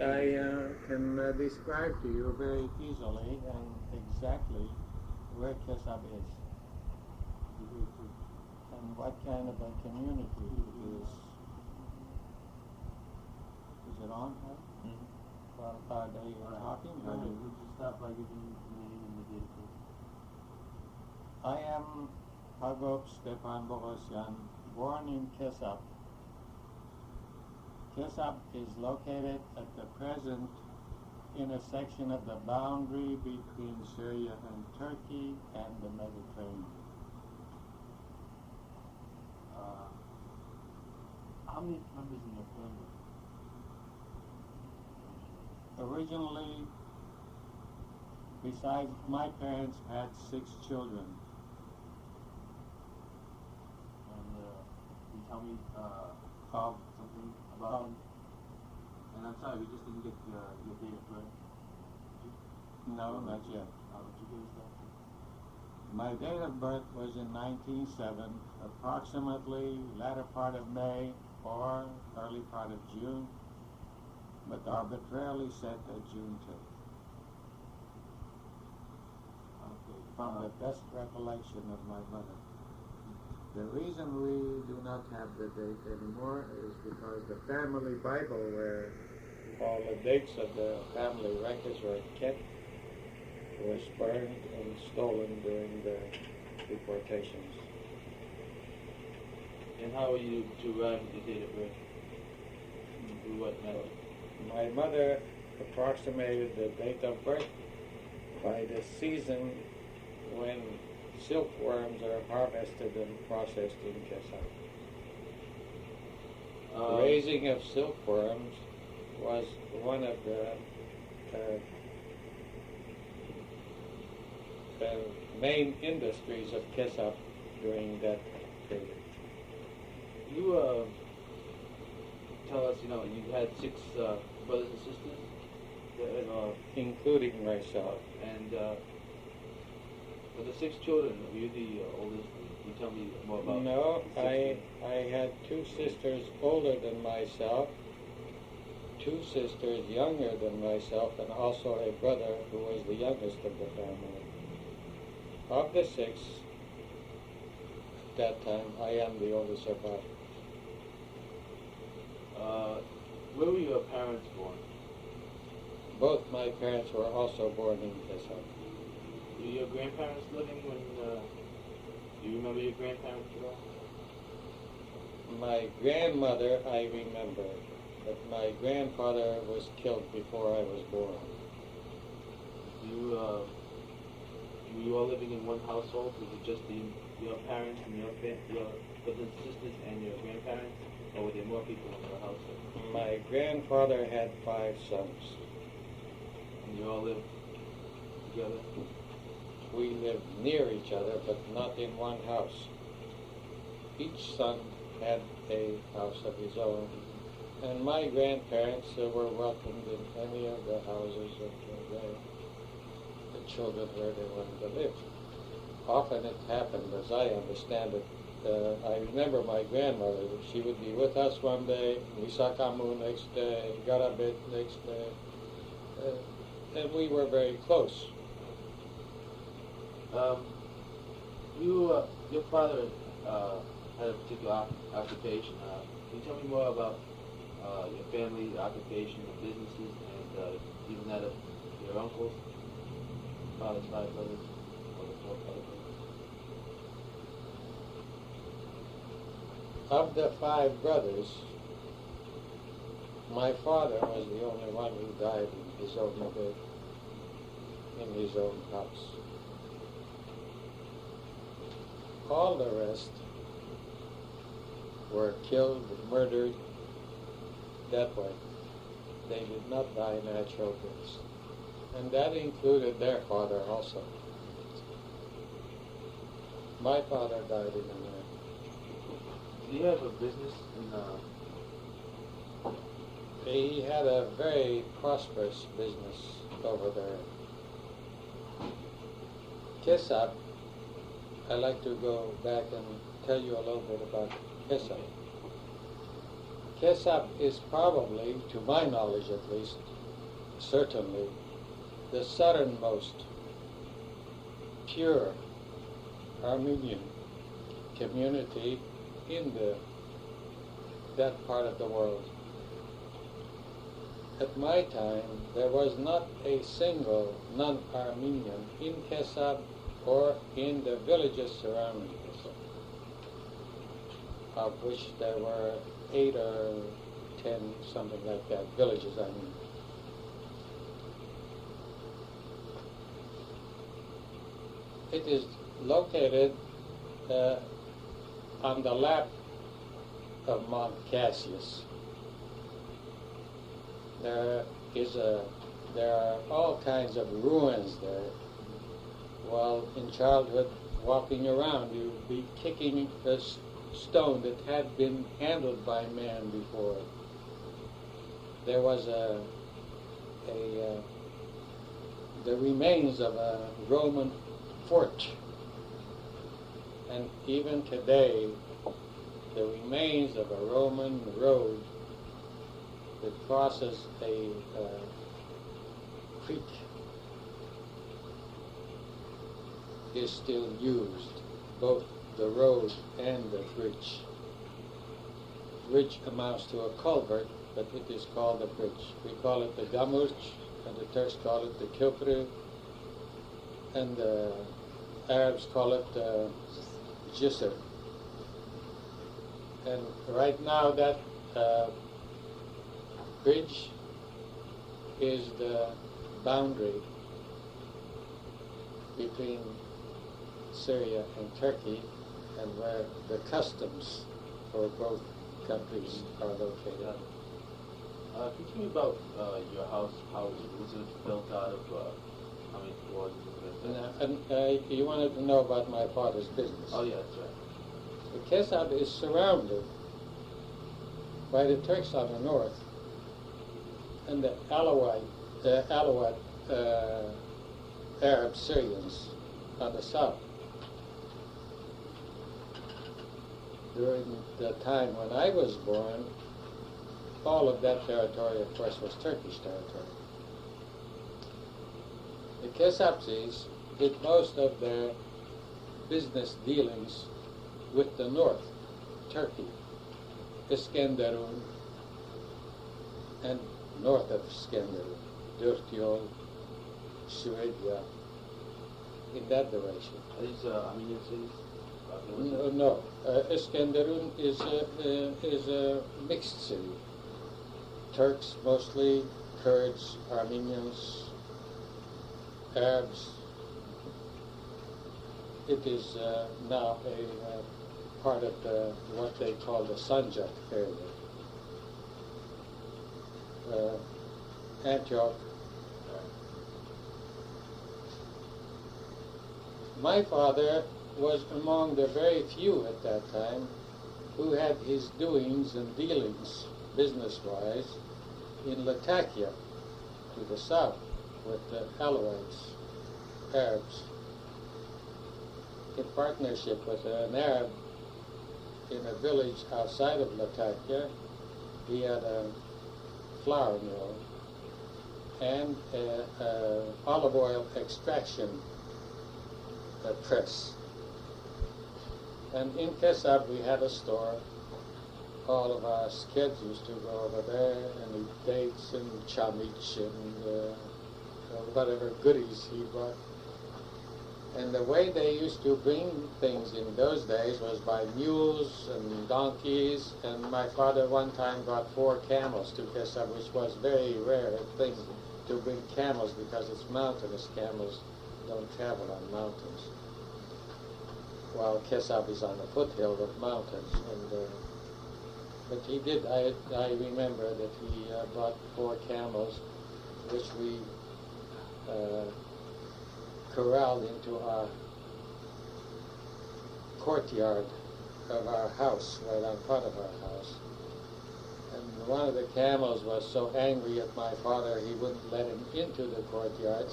I can describe to you very easily and exactly where Kesab is and what kind of a community it is. Is it on? Well, are they talking? Would you start by giving the name and the date of birth? I am Hagop Stepan Bogosian, born in Kesab. Kesab is located at the present intersection of the boundary between Syria and Turkey and the Mediterranean. How many members in your family? Originally, besides my parents, had 6 children. And you tell me Of something about them? And I'm sorry, we just didn't get your date of birth. No, not yet. Would you give us that? My date of birth was in 1907, approximately latter part of May or early part of June, but arbitrarily set at June 10th. Okay. From the best recollection of my mother. The reason we do not have the date anymore is because the family Bible, where all the dates of the family records were kept, was burned and stolen during the deportations. And how are you to arrive at the date of birth? Through what method? My mother approximated the date of birth by the season when silkworms are harvested and processed in Kesab. Raising of silkworms was one of the main industries of Kesab during that period. You tell us, you had 6 brothers and sisters? Including myself. And for the 6 children, were you the oldest? Can you tell me more about No, the 6 I had 2 sisters older than myself, 2 sisters younger than myself, and also a brother who was the youngest of the family. Of the 6, at that time, I am the oldest survivor. Where were your parents born? Both my parents were also born in Kesab. Were your grandparents living when, do you remember your grandparents at all? My grandmother I remember, but my grandfather was killed before I was born. Were you all living in one household? Was it just your parents and your brothers and sisters and your grandparents? Or were there more people in your household? My grandfather had 5 sons. And you all lived together? We lived near each other, but not in one house. Each son had a house of his own, and my grandparents were welcomed in any of the houses of the children where they wanted to live. Often it happened, as I understand it, I remember my grandmother, she would be with us one day, Misakamu next day, Garabet next day, and we were very close. Your father had a particular occupation. Can you tell me more about your family, occupation, the businesses, and even that of your uncles, father's 5 brothers, or the 4 other brothers? Of the 5 brothers, my father was the only one who died in his own bed, in his own house. All the rest were killed, murdered that way. They did not die natural deaths. And that included their father also. My father died in America. Do you have a business in He had a very prosperous business over there. Kesab, I'd like to go back and tell you a little bit about Kesab. Kesab is probably, to my knowledge at least, certainly, the southernmost pure Armenian community in that part of the world. At my time, there was not a single non-Armenian in Kesab or in the villages surrounding Kesab, of which there were 8 or 10, something like that, villages, I mean. It is located on the lap of Mount Cassius. There are all kinds of ruins there. While in childhood, walking around, you'd be kicking a stone that had been handled by man before. There was the remains of a Roman fort, and even today, the remains of a Roman road that crosses a creek is still used, both the road and the bridge. Bridge amounts to a culvert, but it is called a bridge. We call it the Gamuch, and the Turks call it the Köprü, and the Arabs call it Jisr. And right now that bridge is the boundary between Syria and Turkey, and where the customs for both countries are located. Can you tell me about your house? How was it built out of? How many floors? And you wanted to know about my father's business. Oh yeah, that's right. The Kesab is surrounded by the Turks on the north and the Alawite Arab Syrians on the south. During the time when I was born, all of that territory, of course, was Turkish territory. The Kesabzis did most of their business dealings with the north, Turkey, Iskenderun, and north of Iskenderun, Dörtyol, Suedia, in that direction. Are these Armenian cities? No. Iskenderun is a mixed city. Turks mostly, Kurds, Armenians, Arabs. It is now a part of what they call the Sanjak area. Antioch. My father was among the very few at that time who had his doings and dealings, business-wise, in Latakia, to the south, with the Alawites, Arabs, in partnership with an Arab in a village outside of Latakia. He had a flour mill and an olive oil extraction press. And in Kesab we had a store. All of our kids used to go over there and eat dates and chamich and whatever goodies he brought. And the way they used to bring things in those days was by mules and donkeys. And my father one time brought 4 camels to Kesab, which was very rare thing to bring camels because it's mountainous. Camels don't travel on mountains, while Kesab is on the foothill of mountains. And but he did. I remember that he brought 4 camels, which we corralled into our courtyard of our house, right on front of our house. And one of the camels was so angry at my father he wouldn't let him into the courtyard.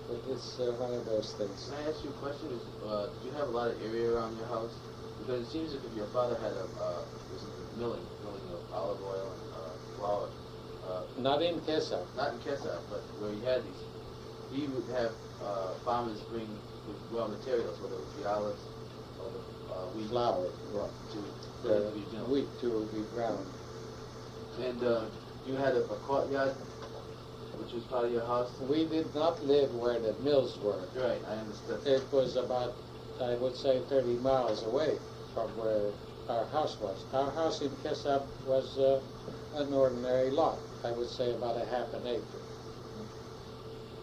But it's one of those things. Can I ask you a question? Did you have a lot of area around your house? Because it seems as if your father had was milling of olive oil and flour. Not in Kesab. Not in Kesab, but where he had these. He would have farmers bring the raw materials, whether it was the olives or the wheat, Flour, to be milled. wheat to be ground. And you had a courtyard, which was part of your house. We did not live where the mills were. Right, I understood. It was about, I would say, 30 miles away from where our house was. Our house in Kesab was an ordinary lot, I would say about a half an acre,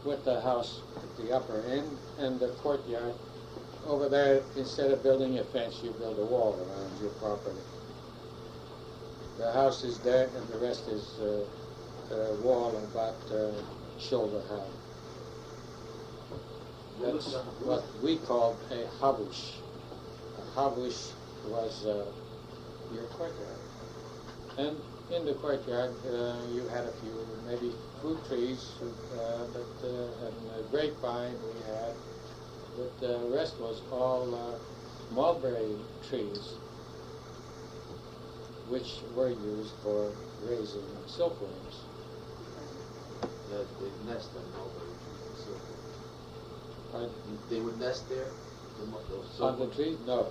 with the house at the upper end and the courtyard. Over there, instead of building a fence, you build a wall around your property. The house is there, and the rest is a wall about shoulder high. That's what we called a habush. A habush was your courtyard. And in the courtyard, you had a few, maybe fruit trees, and a grapevine we had, but the rest was all mulberry trees, which were used for raising silkworms. They nest on mulberry trees and so Pardon? They would nest there? On the tree? No.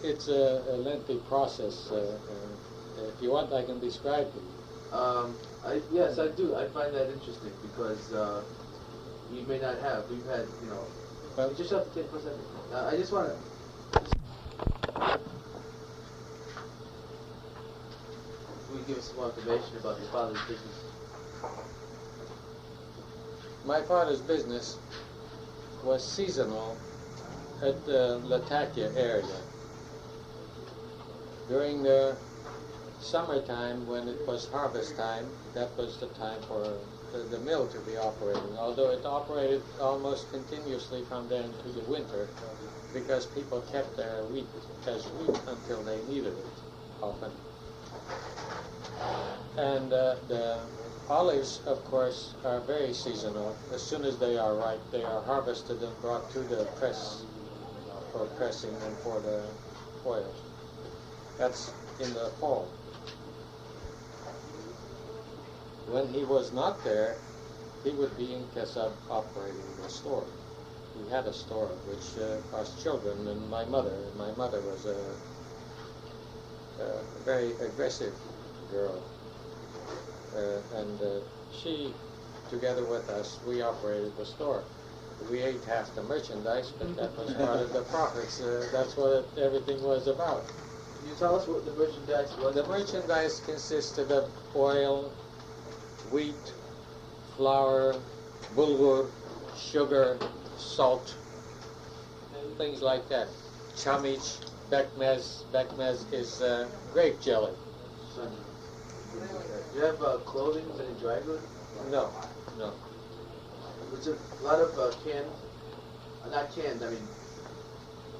It's a lengthy process. If you want, I can describe to you. Yes, I do. I find that interesting because we may not have. We've had, Well, you just have to take for a second. I just want to. Will you give us some more information about your father's business? my father's business was seasonal at the Latakia area. During the summertime, when it was harvest time, that was the time for the mill to be operating, although it operated almost continuously from then to the winter, because people kept their wheat as wheat until they needed it, often. And the olives, of course, are very seasonal. As soon as they are ripe, they are harvested and brought to the press for pressing and for the oil. That's in the fall. When he was not there, he would be in Kesab operating the store. He had a store which us children and my mother was a very aggressive girl. And she, together with us, we operated the store. We ate half the merchandise, but that was part of the profits. That's what everything was about. Can you tell us what the merchandise was? The merchandise consisted of oil, wheat, flour, bulgur, sugar, salt, and things like that. Chamich, bekmez. Bekmez is grape jelly. Do you have clothing, any dry goods? No, no. It's a lot of canned, not canned, I mean,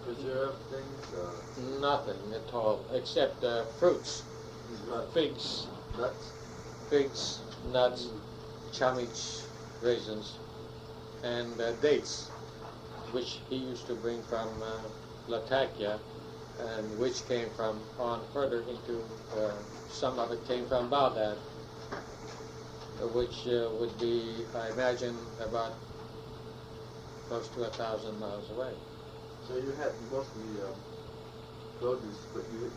preserved things? Nothing at all, except fruits, figs, nuts, chamich, raisins, and dates, which he used to bring from Latakia, and which came from on further into, some of it came from Baghdad, which would be, I imagine, about close to 1,000 miles away. So you had mostly produce, but you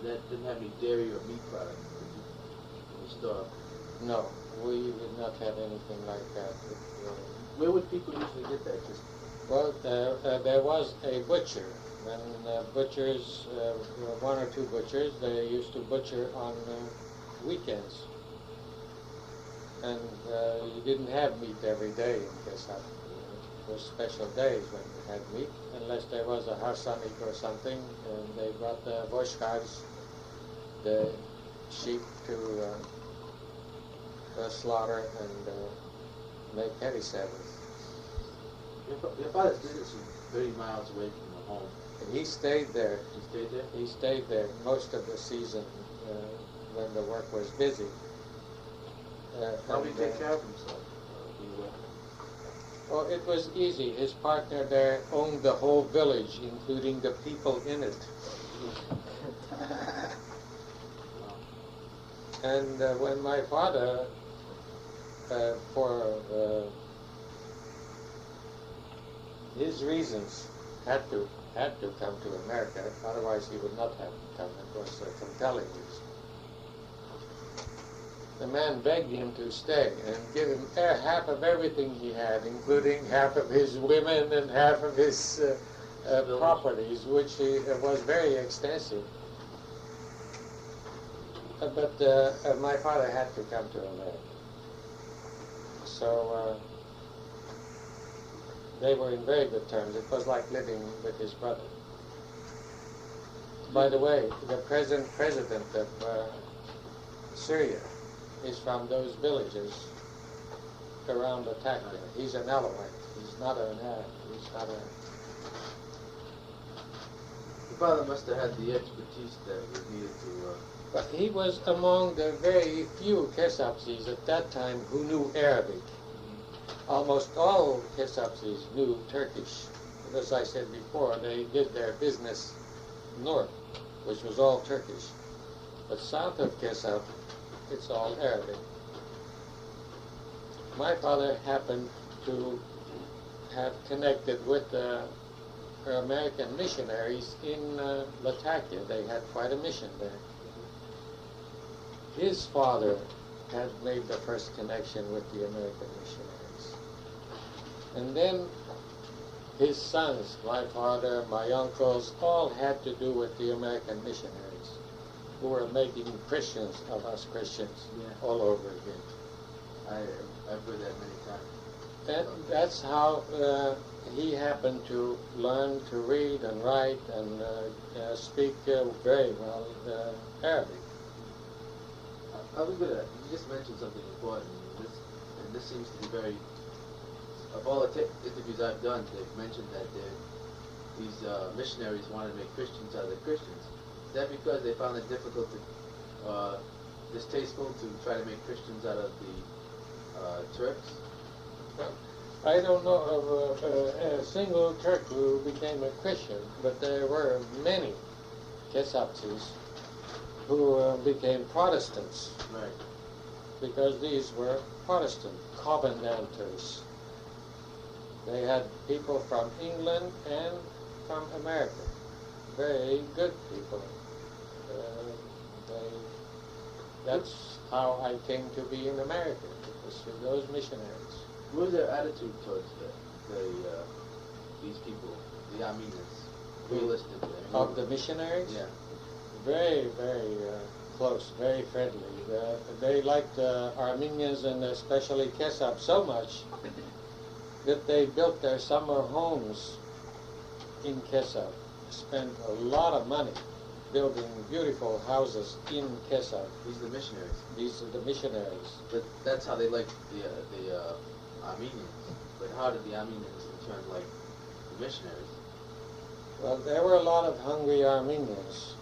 that didn't have any dairy or meat products in the store? No, we did not have anything like that. Where would people usually get that? Just Well, there was a butcher. When butchers, one or two butchers, they used to butcher on weekends. And you didn't have meat every day in Kesab. It was special days when you had meat, unless there was a harsanik or something, and they brought the voshkars, the sheep, to slaughter and make Kesab. your father's business was 30 miles away from the home. And he stayed there. He stayed there? He stayed there most of the season when the work was busy. How did he take care of himself? Well, it was easy. His partner there owned the whole village, including the people in it. And when my father, for his reasons, had to come to America, otherwise he would not have come. It was a compelling reason. The man begged him to stay and give him half of everything he had, including half of his women and half of his properties, which was very extensive. But my father had to come to America. So they were in very good terms. It was like living with his brother. By the way, the present president of Syria is from those villages around Latakia. He's an Alawite. He's not an Arab. He's not a... Your father must have had the expertise that was needed to... But he was among the very few Kesabsis at that time who knew Arabic. Almost all Kesabsis knew Turkish. As I said before, they did their business north, which was all Turkish. But south of Kesab, it's all Arabic. My father happened to have connected with American missionaries in Latakia. They had quite a mission there. His father had made the first connection with the American missionaries. And then his sons, my father, my uncles, all had to do with the American missionaries, who were making Christians of us Christians all over again. I've heard that many times. And that's how he happened to learn to read and write and speak very well Arabic. I was gonna. You just mentioned something important. This seems to be very. Of all the interviews I've done, they've mentioned that these missionaries wanted to make Christians out of the Christians. Is that because they found it difficult to, distasteful to try to make Christians out of the Turks? Well, I don't know of a single Turk who became a Christian, but there were many Kesabsis who became Protestants. Right. Because these were Protestant Covenanters. They had people from England and from America. Very good people. That's how I came to be in America. It was through those missionaries. What was their attitude towards these people, the Armenians? Realistic. Of the missionaries? Yeah. Very, very close, very friendly. They liked Armenians and especially Kesab so much that they built their summer homes in Kesab. Spent a lot of money building beautiful houses in Kesab. These are the missionaries. These are the missionaries. But that's how they liked the Armenians. But how did the Armenians in turn like the missionaries? Well, there were a lot of hungry Armenians.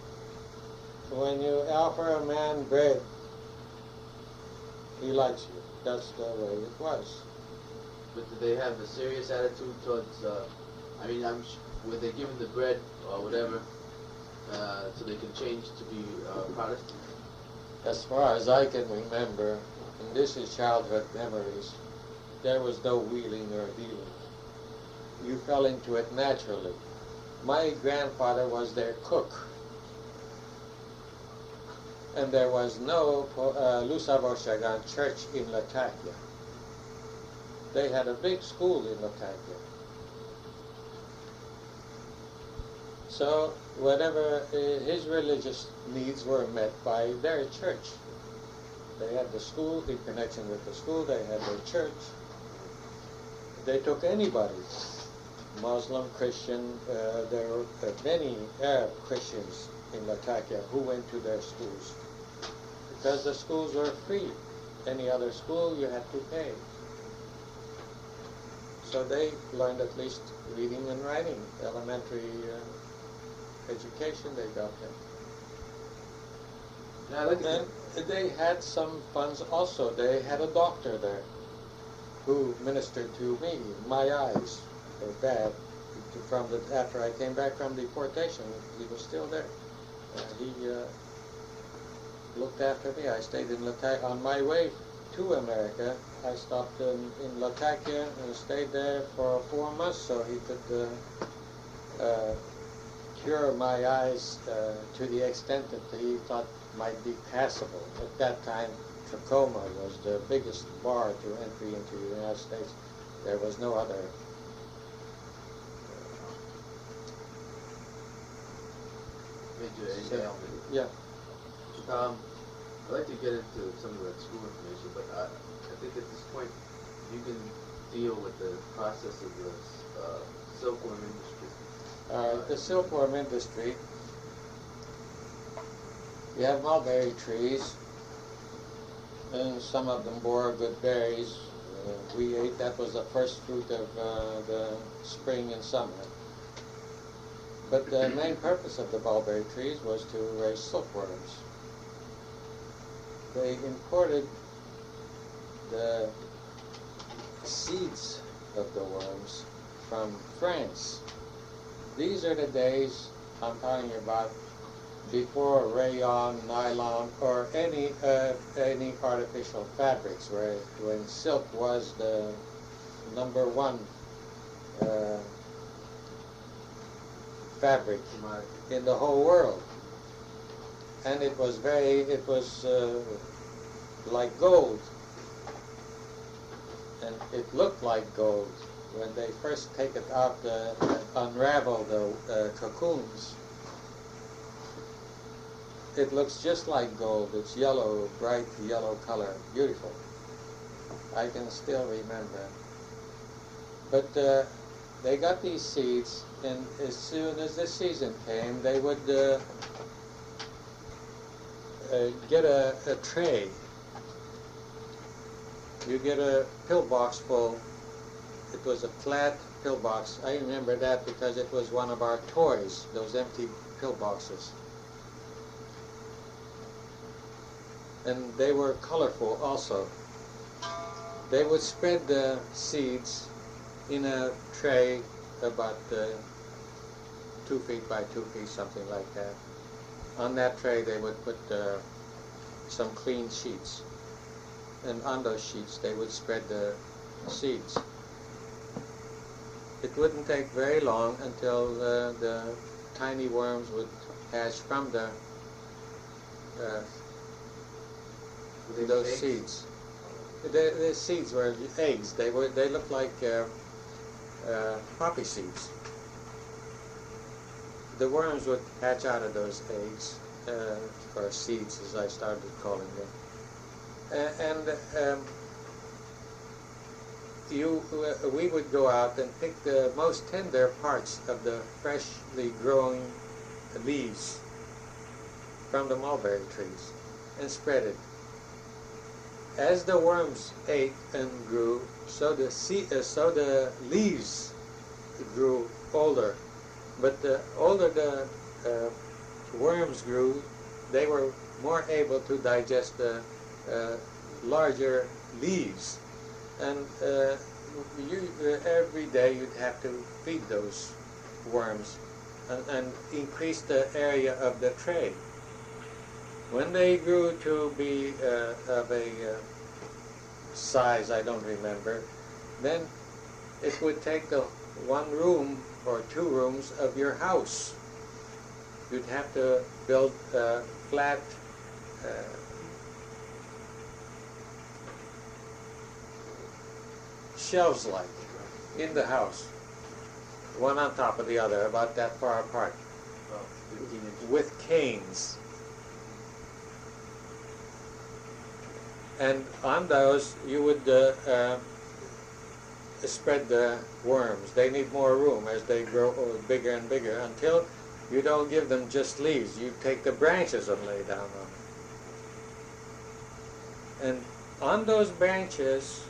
When you offer a man bread, he likes you. That's the way it was. But did they have a serious attitude towards, were they given the bread or whatever so they can change to be Protestant? As far as I can remember, and this is childhood memories, there was no wheeling or dealing. You fell into it naturally. My grandfather was their cook. And there was no Lusaboshagan church in Latakia. They had a big school in Latakia. So whatever his religious needs were met by their church. They had the school, in connection with the school, they had their church. They took anybody, Muslim, Christian, there were many Arab Christians in Latakia who went to their schools. Because the schools were free. Any other school you had to pay. So they learned at least reading and writing, elementary education they got there. And they had some funds also. They had a doctor there who ministered to me. My eyes were bad. After I came back from deportation, he was still there. looked after me. I stayed in Latakia. On my way to America, I stopped in Latakia and stayed there for 4 months so he could cure my eyes to the extent that he thought might be passable. At that time, trachoma was the biggest bar to entry into the United States. There was no other. Major ailment. Yeah. I'd like to get into some of the school information, but I think at this point you can deal with the process of the silkworm industry. The silkworm industry, you have mulberry trees, and some of them bore good berries. We ate, that was the first fruit of the spring and summer. But the main purpose of the mulberry trees was to raise silkworms. They imported the seeds of the worms from France. These are the days I'm talking about before rayon, nylon, or any artificial fabrics, when silk was the #1 fabric in the whole world. And it was like gold, and it looked like gold when they first take it out and unravel the cocoons. It looks just like gold. It's yellow, bright yellow color, beautiful. I can still remember. But they got these seeds, and as soon as the season came, they would get a tray. You get a pillbox full. It was a flat pillbox. I remember that because it was one of our toys, those empty pillboxes. And they were colorful also. They would spread the seeds in a tray about 2 feet by 2 feet, something like that. On that tray they would put some clean sheets, and on those sheets they would spread the seeds. It wouldn't take very long until the tiny worms would hatch from those seeds. The seeds were eggs. They looked like poppy seeds. The worms would hatch out of those eggs, or seeds, as I started calling them. We would go out and pick the most tender parts of the freshly growing leaves from the mulberry trees and spread it. As the worms ate and grew, so the leaves grew older. But the older the worms grew, they were more able to digest the larger leaves. And every day you'd have to feed those worms and increase the area of the tray. When they grew to be of a size I don't remember, then it would take the 1 room or 2 rooms of your house. You'd have to build flat shelves-like in the house, one on top of the other, about that far apart, with canes. And on those you would spread the worms. They need more room as they grow bigger and bigger, until you don't give them just leaves. You take the branches and lay down on them. And on those branches,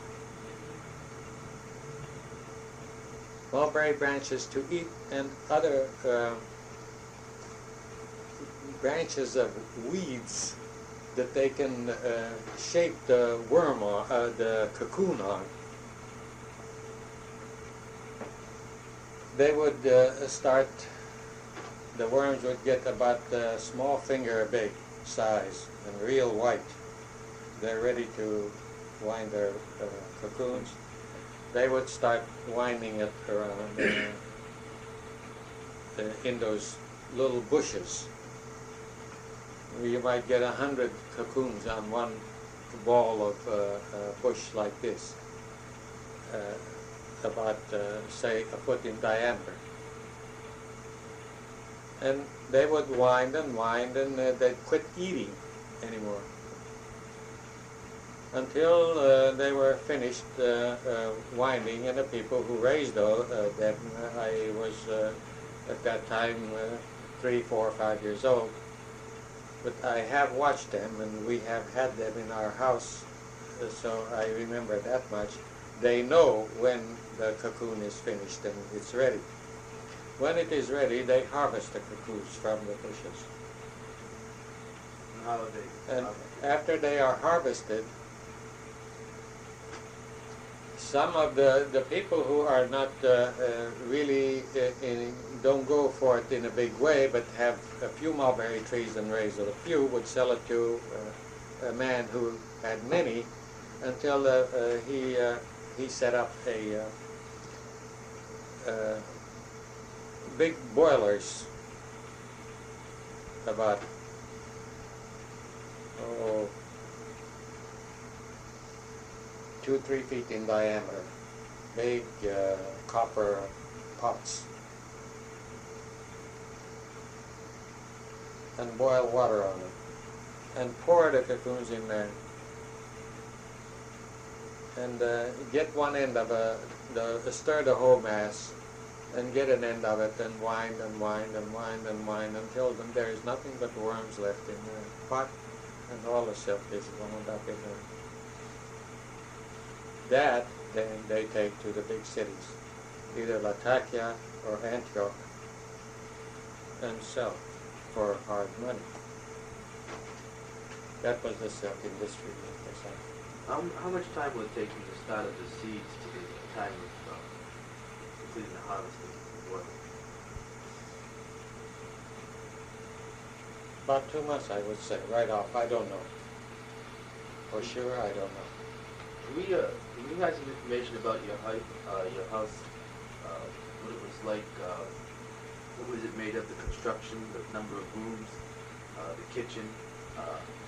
mulberry branches to eat, and other branches of weeds that they can shape the worm on, the cocoon on. They would the worms would get about a small finger big size, and real white. They're ready to wind their cocoons. They would start winding it around in those little bushes. You might get 100 cocoons on one ball of bush like this, about say a foot in diameter. And they would wind and they'd quit eating anymore until they were finished winding. And the people who raised them, I was at that time 3, 4, 5 years old. But I have watched them, and we have had them in our house, so I remember that much. They know when the cocoon is finished and it's ready. When it is ready, they harvest the cocoons from the bushes. And how are they? And after they are harvested, some of the people who are not really don't go for it in a big way, but have a few mulberry trees and raise a few, would sell it to a man who had many, until he set up a big boilers about 2-3 feet in diameter, big copper pots, and boil water on it, and pour the cocoons in there, and get one end of stir the whole mass, and get an end of it, and wind and wind and wind and wind until there is nothing but worms left in the pot, and all the silk is wound up in there. That then they take to the big cities, either Latakia or Antioch, and sell for hard money. That was the silk industry in Kesab. How much time will it take from the start of the seeds to the time of completing the harvesting work? About 2 months, I would say, right off. I don't know. For sure, I don't know. Can we have some information about your house, what it was like, what was it made of, the construction, the number of rooms, the kitchen,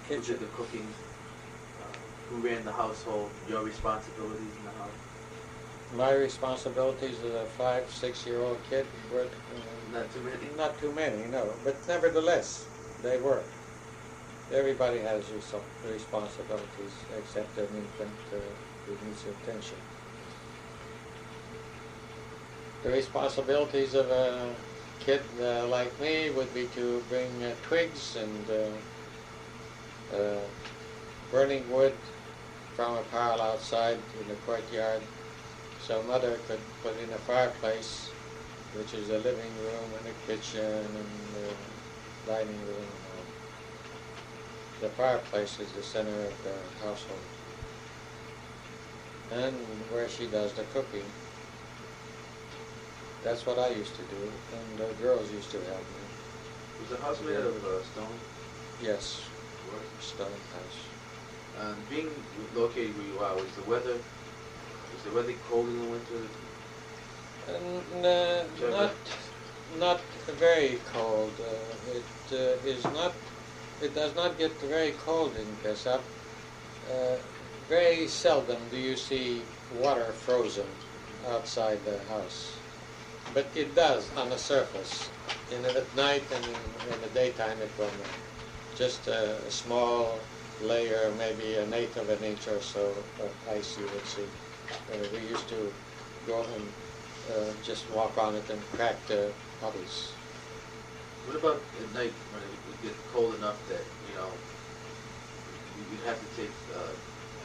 who did the cooking, who ran the household, your responsibilities in the house? My responsibilities as a 5, 6-year-old kid were Not too many? not too many, no, but nevertheless, they were. Everybody has responsibilities except an infant who needs attention. The responsibilities of a kid like me would be to bring twigs and burning wood from a pile outside in the courtyard, so Mother could put in a fireplace, which is a living room and a kitchen and a dining room. The fireplace is the center of the household, and where she does the cooking. That's what I used to do, and the girls used to help me. Was the house made out of stone? Yes, What? stone house. Being located where you are, was the weather cold in the winter? And, not very cold. It does not get very cold in Kesab. Very seldom do you see water frozen outside the house, but it does on the surface. At night and in the daytime it will not. Just a small layer, maybe 1/8 of an inch or so of ice you would see. We used to go and just walk on it and crack the puddles. What about at night when it would get cold enough that, you'd have to take,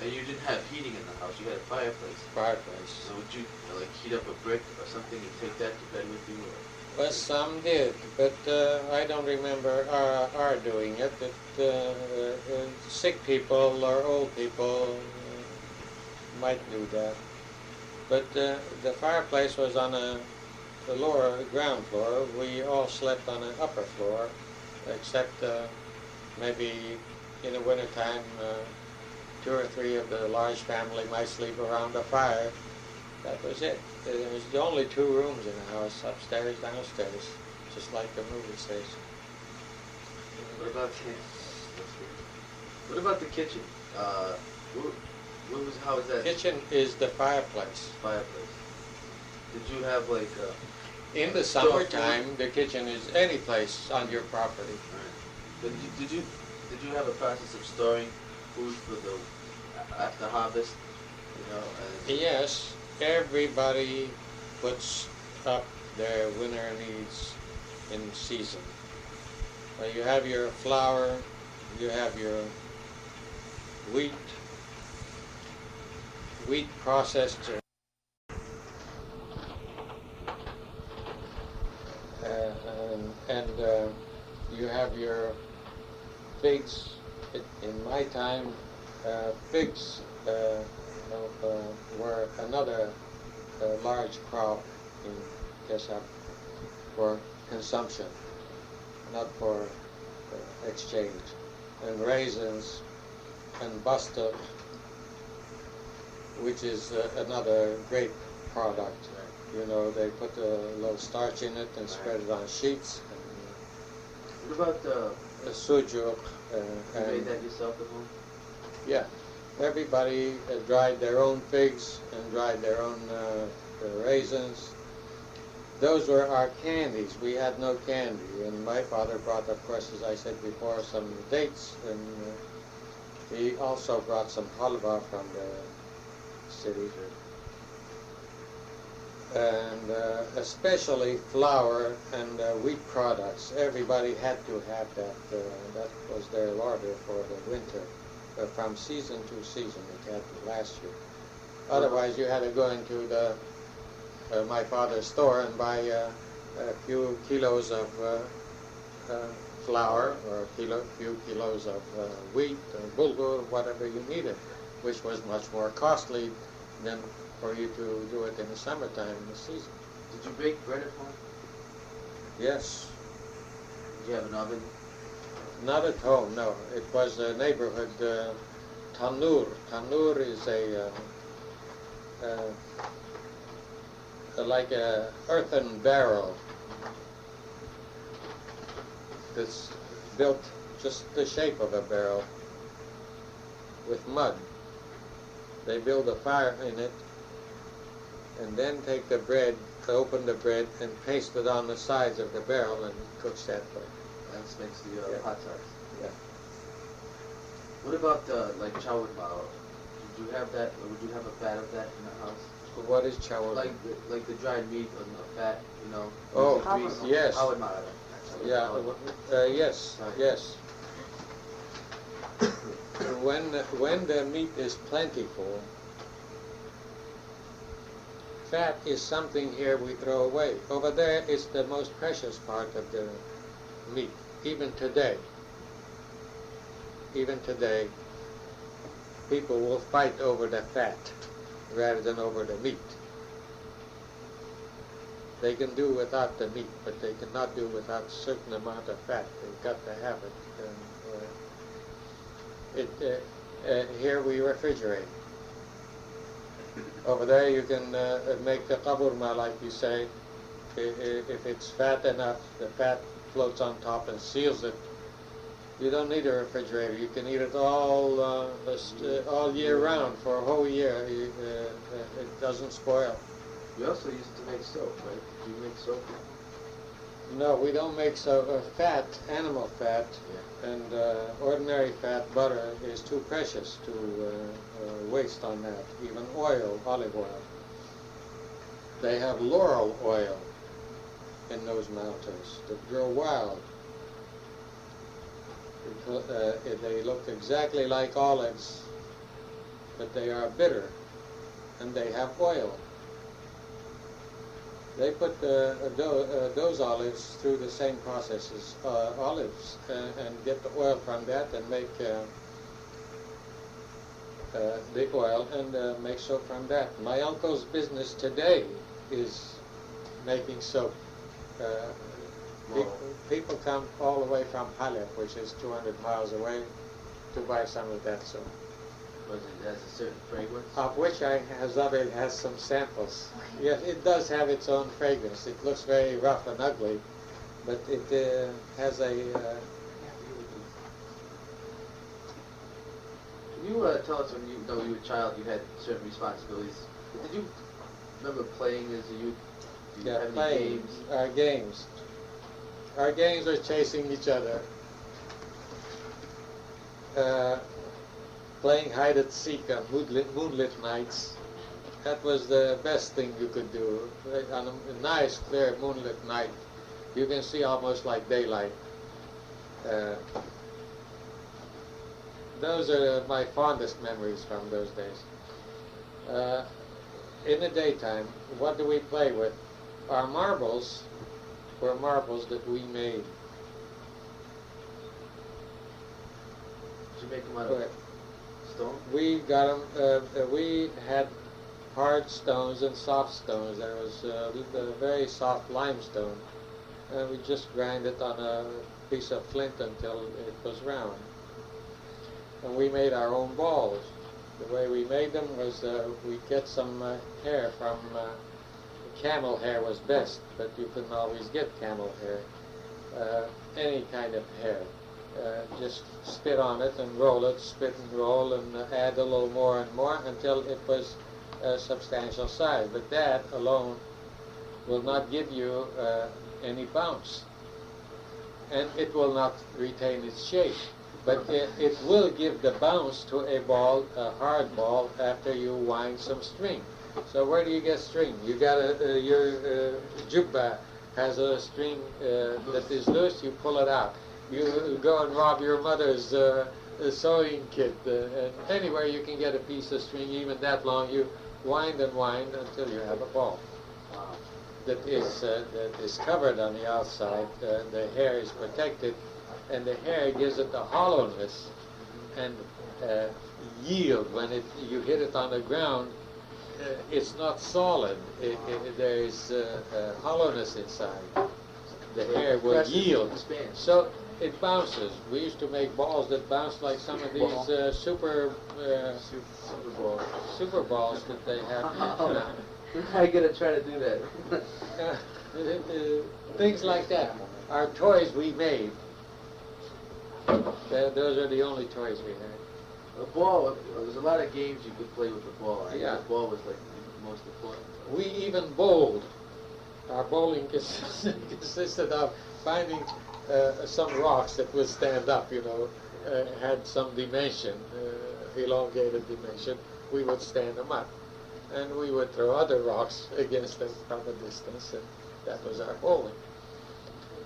and you didn't have heating in the house, you had a fireplace. Fireplace. So would you, heat up a brick or something and take that to bed with you? Or? Well, some did, but I don't remember our doing it. Sick people or old people might do that. But the fireplace was on the lower ground floor. We all slept on the upper floor, except maybe in the wintertime, 2 or 3 of the large family might sleep around a fire. That was it. There was only 2 rooms in the house, upstairs, downstairs, just like a movie station. What about what about the kitchen? How was that? Kitchen is the fireplace. Fireplace. Did you have like In the summertime, the kitchen is any place on your property. Right. But did you have a process of storing food for the after harvest? You know. Yes, everybody puts up their winter needs in season. You have your flour, you have your wheat processed, and you have your figs. In my time, figs were another large crop in Kesab for consumption, not for exchange. And raisins and bustard, which is another great product. You know, they put a little starch in it and spread it on sheets. What about the sujuk? you made that yourself at home? Yeah. Everybody dried their own figs and dried their own raisins. Those were our candies. We had no candy. And my father brought, of course, as I said before, some dates. And he also brought some halva from the city. And especially flour and wheat products. Everybody had to have that. That was their order for the winter. From season to season, it had to last you. Otherwise, you had to go into the my father's store and buy a few kilos of flour or a few kilos of wheat or bulgur, whatever you needed, which was much more costly than for you to do it in the summertime in the season. Did you bake bread at home? Yes. Did you have an oven? Not at home, no. It was a neighborhood tanur. Tanur is like a earthen barrel that's built just the shape of a barrel with mud. They build a fire in it and then take the bread, open the bread, and paste it on the sides of the barrel and cooks that way. That makes the hot sauce. Yeah. What about like chawarma? Did you have that, or would you have a fat of that in the house? What is chawarma? Like the dried meat on the fat, you know? Oh, grease. yes. Chawarma. Yeah. Yes. Yes. When the meat is plentiful, fat is something here we throw away. Over there, it's the most precious part of the meat. Even today, people will fight over the fat rather than over the meat. They can do without the meat, but they cannot do without a certain amount of fat. They've got to have it. Here we refrigerate. Over there you can make the kaburma, like you say. If it's fat enough, the fat floats on top and seals it. You don't need a refrigerator. You can eat it all year round for a whole year. It doesn't spoil. You also used to make soap, right? Did you make soap? No, we don't make soap. Fat, animal fat, Yeah. and ordinary fat, butter, is too precious to waste on that. Even oil, olive oil. They have laurel oil in those mountains that grow wild. They look exactly like olives, but they are bitter, and they have oil. They put those olives through the same process as olives and get the oil from that and make the oil and make soap from that. My uncle's business today is making soap. People come all the way from Halep, which is 200 miles away, to buy some of that soap. Was it has a certain fragrance? Of which it has some samples. Yes, it does have its own fragrance. It looks very rough and ugly, but it has a... Can you tell us when you were a child you had certain responsibilities? Did you remember playing as a youth? Did you have any playing. games? Our games were chasing each other. Playing hide and seek on moonlit nights. That was the best thing you could do. On a nice, clear moonlit night, you can see almost like daylight. Those are my fondest memories from those days. In the daytime, what do we play with? Our marbles were marbles that we made. Did you make them out of stone? We got them. We had hard stones and soft stones. There was a very soft limestone, and we just grind it on a piece of flint until it was round. And we made our own balls. The way we made them was we get some hair from camel hair was best, but you couldn't always get camel hair. Any kind of hair. Just spit on it and roll it, spit and roll, and add a little more and more until it was a substantial size. But that alone will not give you any bounce, and it will not retain its shape. But it will give the bounce to a ball, a hard ball, after you wind some string. So where do you get string? You got your jubba has a string that is loose. You pull it out. You go and rob your mother's sewing kit. And anywhere you can get a piece of string, even that long, you wind and wind until you have a ball that is covered on the outside. The hair is protected, and the hair gives it a hollowness and yield. When you hit it on the ground, it's not solid. There is hollowness inside. The hair will yield. So it bounces. We used to make balls that bounced like some of these super balls that they have. I gotta try to do that. Things like that. Our toys we made. Those are the only toys we had. A ball, there's a lot of games you could play with the ball. I Yeah. think the ball was like the most important. We even bowled. Our bowling consisted of finding some rocks that would stand up, had some dimension, elongated dimension. We would stand them up. And we would throw other rocks against them from a distance, and that was our bowling.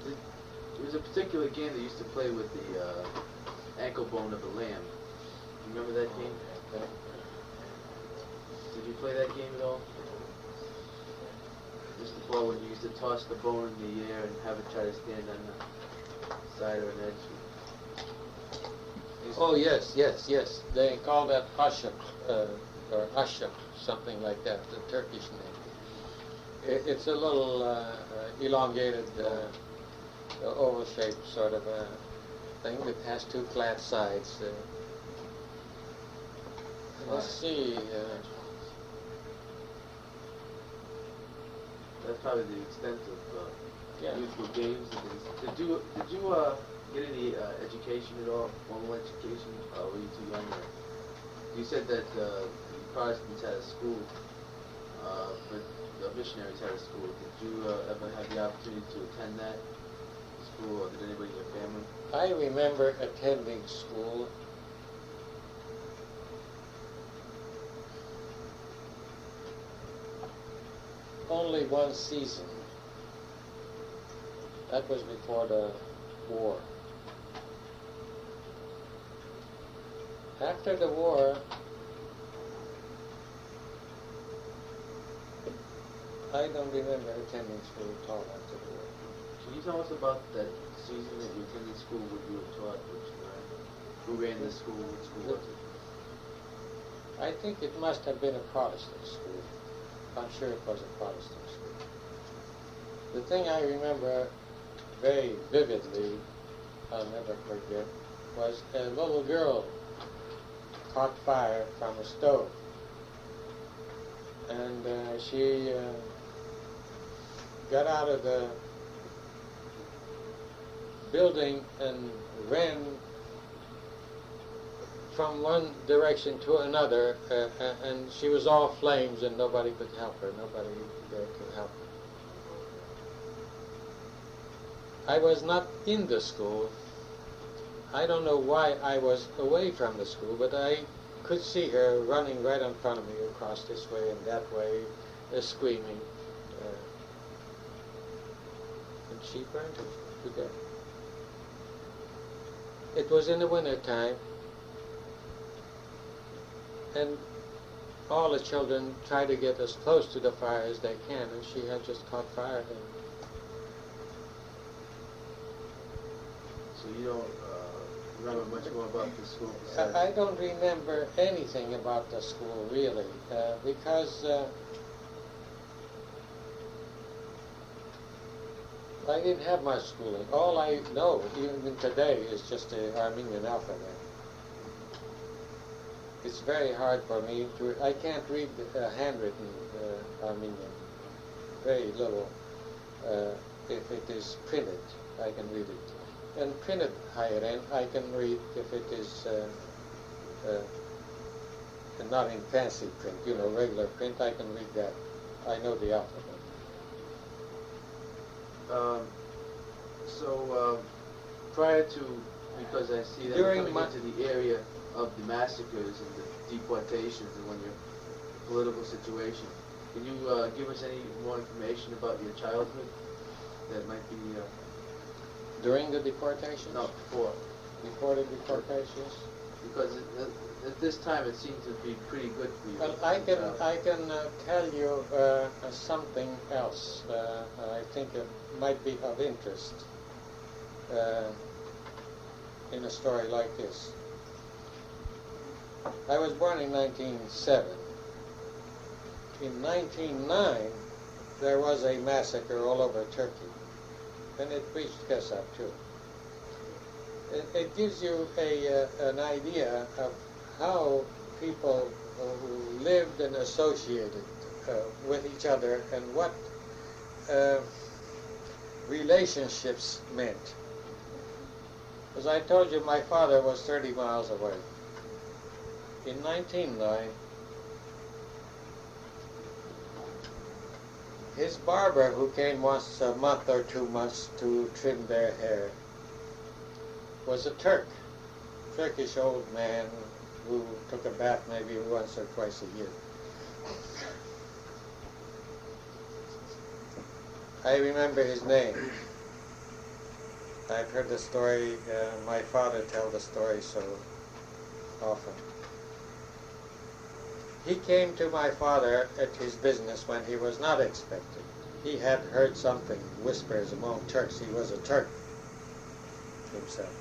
There was a particular game they used to play with the ankle bone of a lamb. Do you remember that game? Did you play that game at all? Just the ball when you used to toss the bone in the air and have it try to stand on the side or an edge. Oh, yes. They call that ashak, or ashak, something like that, the Turkish name. It's a little elongated, oval-shaped sort of a thing that has two flat sides. Let's see. That's probably the extent of youthful games. Did you get any education at all, formal education? Were you too young? You said that the Protestants had a school, but the missionaries had a school. Did you ever have the opportunity to attend that school, or did anybody in your family? I remember attending school. Only one season. That was before the war. After the war, I don't remember attending school at all after the war. Can you tell us about that season that you attended school, what you were taught, who ran the school, what school was it? I think it must have been a Protestant school. I'm sure it was a Protestant school. The thing I remember very vividly, I'll never forget, was a little girl caught fire from a stove. And she got out of the building and ran from one direction to another, and she was all flames and nobody could help her. Nobody there could help her. I was not in the school. I don't know why I was away from the school, but I could see her running right in front of me across this way and that way, screaming. And she burned to death. It was in the winter time, and all the children try to get as close to the fire as they can, and she had just caught fire there. So you don't remember much more about the school? I don't remember anything about the school, really, because I didn't have much schooling. All I know, even today, is just the Armenian alphabet. It's very hard for me to... I can't read handwritten Armenian. Very little. If it is printed, I can read it. And printed higher end, I can read if it is not in fancy print, regular print, I can read that. I know the alphabet. Prior to, because I see that During we're coming into the area of the massacres and the deportations and when your political situation, can you give us any more information about your childhood that might be... During the deportations? No, before. Before the deportations? Because at this time it seemed to be pretty good for you. Well, I can tell you something else. I think it might be of interest in a story like this. I was born in 1907. In 1909, there was a massacre all over Turkey, and it reached Kesab too. It gives you an idea of how people who lived and associated with each other and what relationships meant. As I told you, my father was 30 miles away. In 1909, his barber, who came once a month or 2 months to trim their hair, was a Turkish old man who took a bath maybe once or twice a year. I remember his name. I've heard the story, my father tell the story so often. He came to my father at his business when he was not expected. He had heard something, whispers among Turks. He was a Turk himself.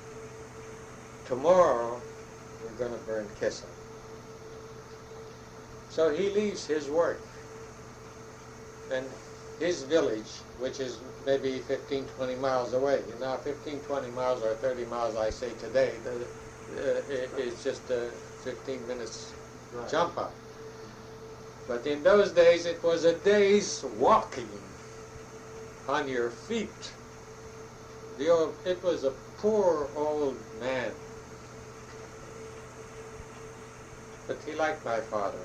Tomorrow, we're going to burn Kesab. So he leaves his work, and his village, which is maybe 15, 20 miles away. Now 15, 20 miles or 30 miles, I say today, it's just a 15 minutes jump up. But in those days, it was a day's walking on your feet. It was a poor old man. But he liked my father.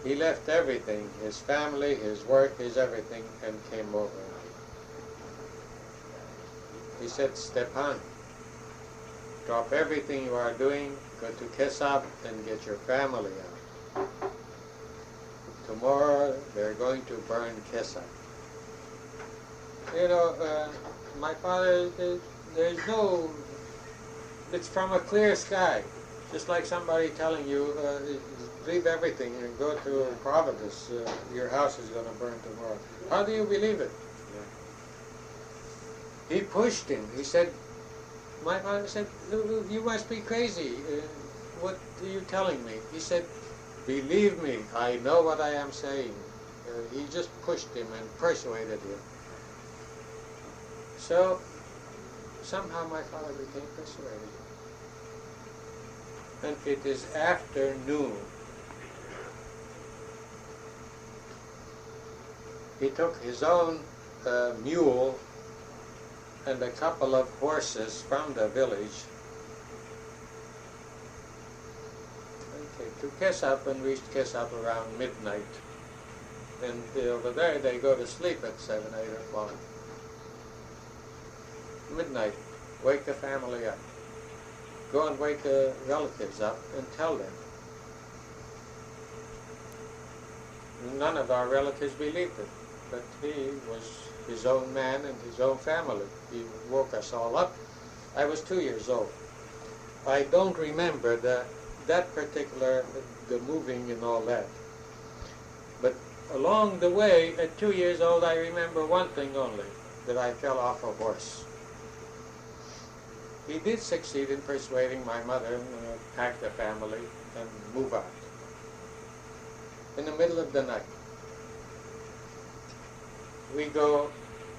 He left everything, his family, his work, his everything, and came over. He said, Stepan, drop everything you are doing, go to Kesab and get your family out. Tomorrow they're going to burn Kesab. My father, there's no, it's from a clear sky. Just like somebody telling you, leave everything and go to Providence, your house is going to burn tomorrow. How do you believe it? Yeah. He pushed him. He said, my father said, you must be crazy. What are you telling me? He said, believe me, I know what I am saying. He just pushed him and persuaded him. So somehow my father became persuaded. And it is after noon. He took his own mule and a couple of horses from the village to Kesab, and reached Kesab around midnight. And over there they go to sleep at 7, 8 o'clock. Midnight, wake the family up. Go and wake the relatives up and tell them. None of our relatives believed it, but he was his own man and his own family. He woke us all up. I was 2 years old. I don't remember that particular, the moving and all that. But along the way, at 2 years old, I remember one thing only, that I fell off a horse. He did succeed in persuading my mother to pack the family and move out. In the middle of the night, we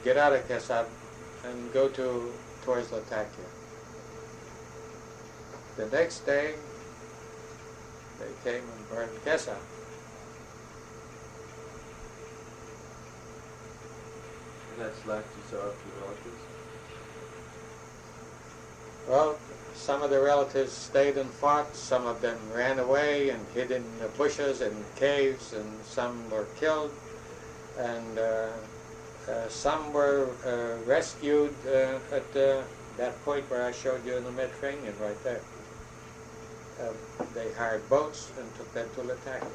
get out of Kesab and go towards Latakia. The next day, they came and burned Kesab. And that's left you saw a few relatives? Well, some of the relatives stayed and fought, some of them ran away and hid in the bushes and caves, and some were killed, and some were rescued at that point where I showed you in the Mediterranean, right there. They hired boats and took them to Latakia.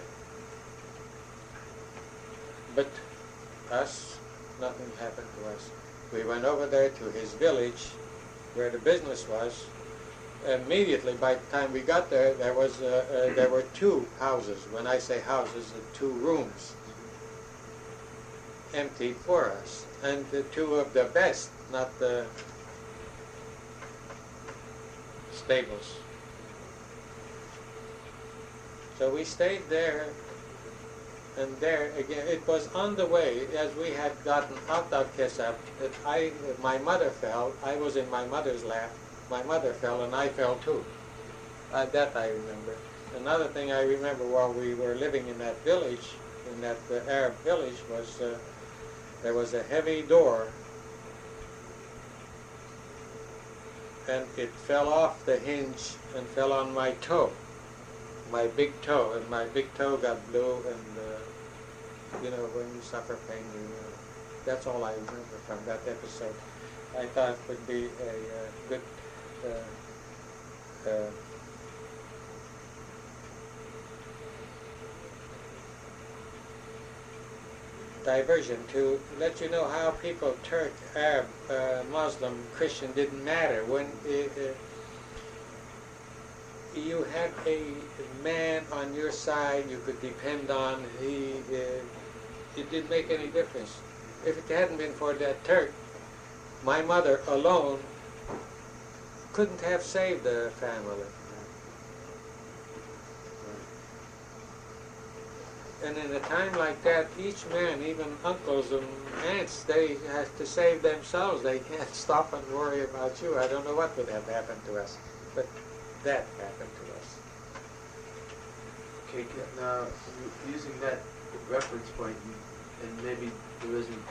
But us, nothing happened to us. We went over there to his village, where the business was. Immediately, by the time we got there, there were 2 houses. When I say houses, 2 rooms emptied for us, and 2 of the best, not the stables. So we stayed there, and there again, it was on the way, as we had gotten out of Kesab, that my mother fell. I was in my mother's lap. My mother fell, and I fell too. That I remember. Another thing I remember while we were living in that village, in that Arab village, was there was a heavy door, and it fell off the hinge and fell on my toe, my big toe, and my big toe got blue, and you know, when you suffer pain, that's all I remember from that episode. I thought it would be a good diversion to let you know how people, Turk, Arab, Muslim, Christian, didn't matter. When you had a man on your side you could depend on, it didn't make any difference. If it hadn't been for that Turk, my mother alone couldn't have saved the family. And in a time like that, each man, even uncles and aunts, they have to save themselves. They can't stop and worry about you. I don't know what would have happened to us, but that happened to us. Okay, now using that reference point, and maybe there isn't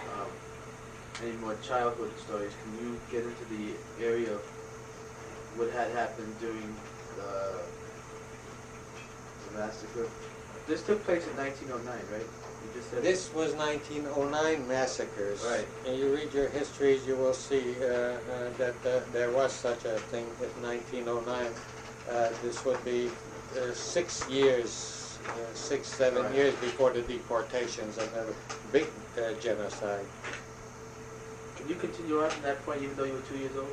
any more childhood stories, can you get into the area of what had happened during the massacre? This took place in 1909, right? You just said This was 1909 massacres. Right. And you read your histories, you will see that there was such a thing in 1909. This would be 6 years, 6, 7 Right. years before the deportations and the big genocide. Can you continue on from that point, even though you were 2 years old?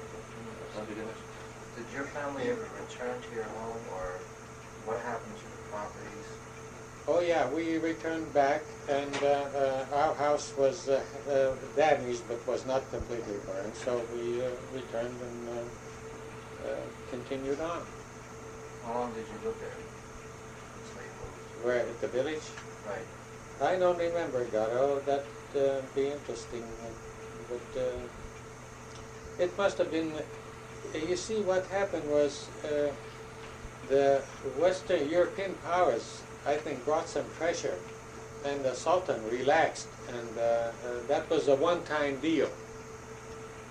Did your family ever return to your home, or what happened to the properties? Oh yeah, we returned back, and our house was damaged but was not completely burned, so we returned and continued on. How long did you live there? Where, at the village? Right. I don't remember, Garo. That'd be interesting. But It must have been, you see what happened was the Western European powers, I think, brought some pressure and the Sultan relaxed, and that was a one-time deal.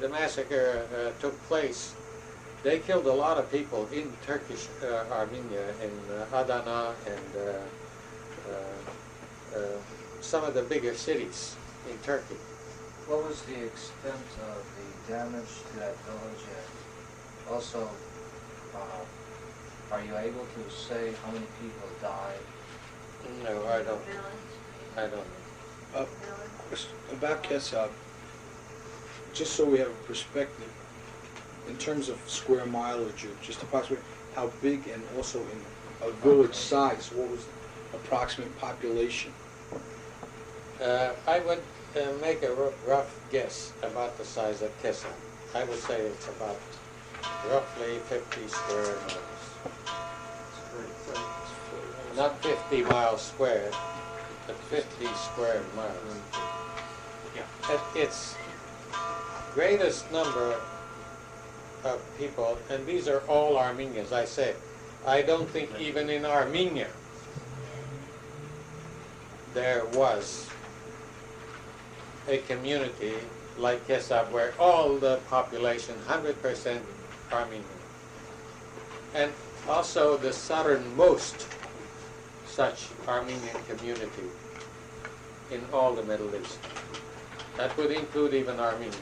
The massacre took place. They killed a lot of people in Turkish Armenia, in Adana and some of the bigger cities in Turkey. What was the extent of the damage to that village? And also, are you able to say how many people died? No, I don't. I don't know. About Kesab, just so we have a perspective, in terms of square mileage, or just approximately how big, and also in a village size, what was the approximate population? I would make a rough guess about the size of Kesab. I would say it's about roughly 50 square miles. Not 50 miles square, but 50 square miles. Yeah. At its greatest number of people, and these are all Armenians, I say. I don't think even in Armenia there was a community like Kesab where all the population, 100% Armenian. And also the southernmost such Armenian community in all the Middle East. That would include even Armenia.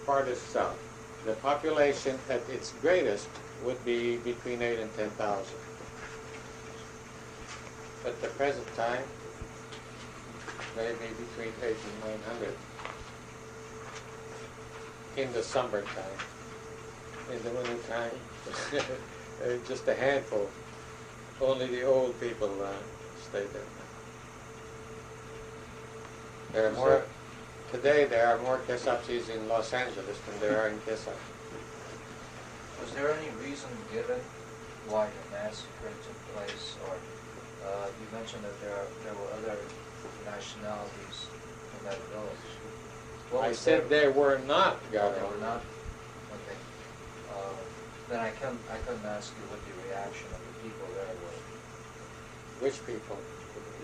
Farthest south. The population at its greatest would be between 8 and 10,000. At the present time, maybe between 8 and 900. In the summertime. In the wintertime, just a handful. Only the old people stay there. There are more. Today there are more Kesabsis in Los Angeles than there are in Kesab. Was there any reason given why the massacre took place, or you mentioned that there were other nationalities in that village? I said there were not, There Governor. were not? Okay. Then I couldn't ask you what the reaction of the people there was. Which people?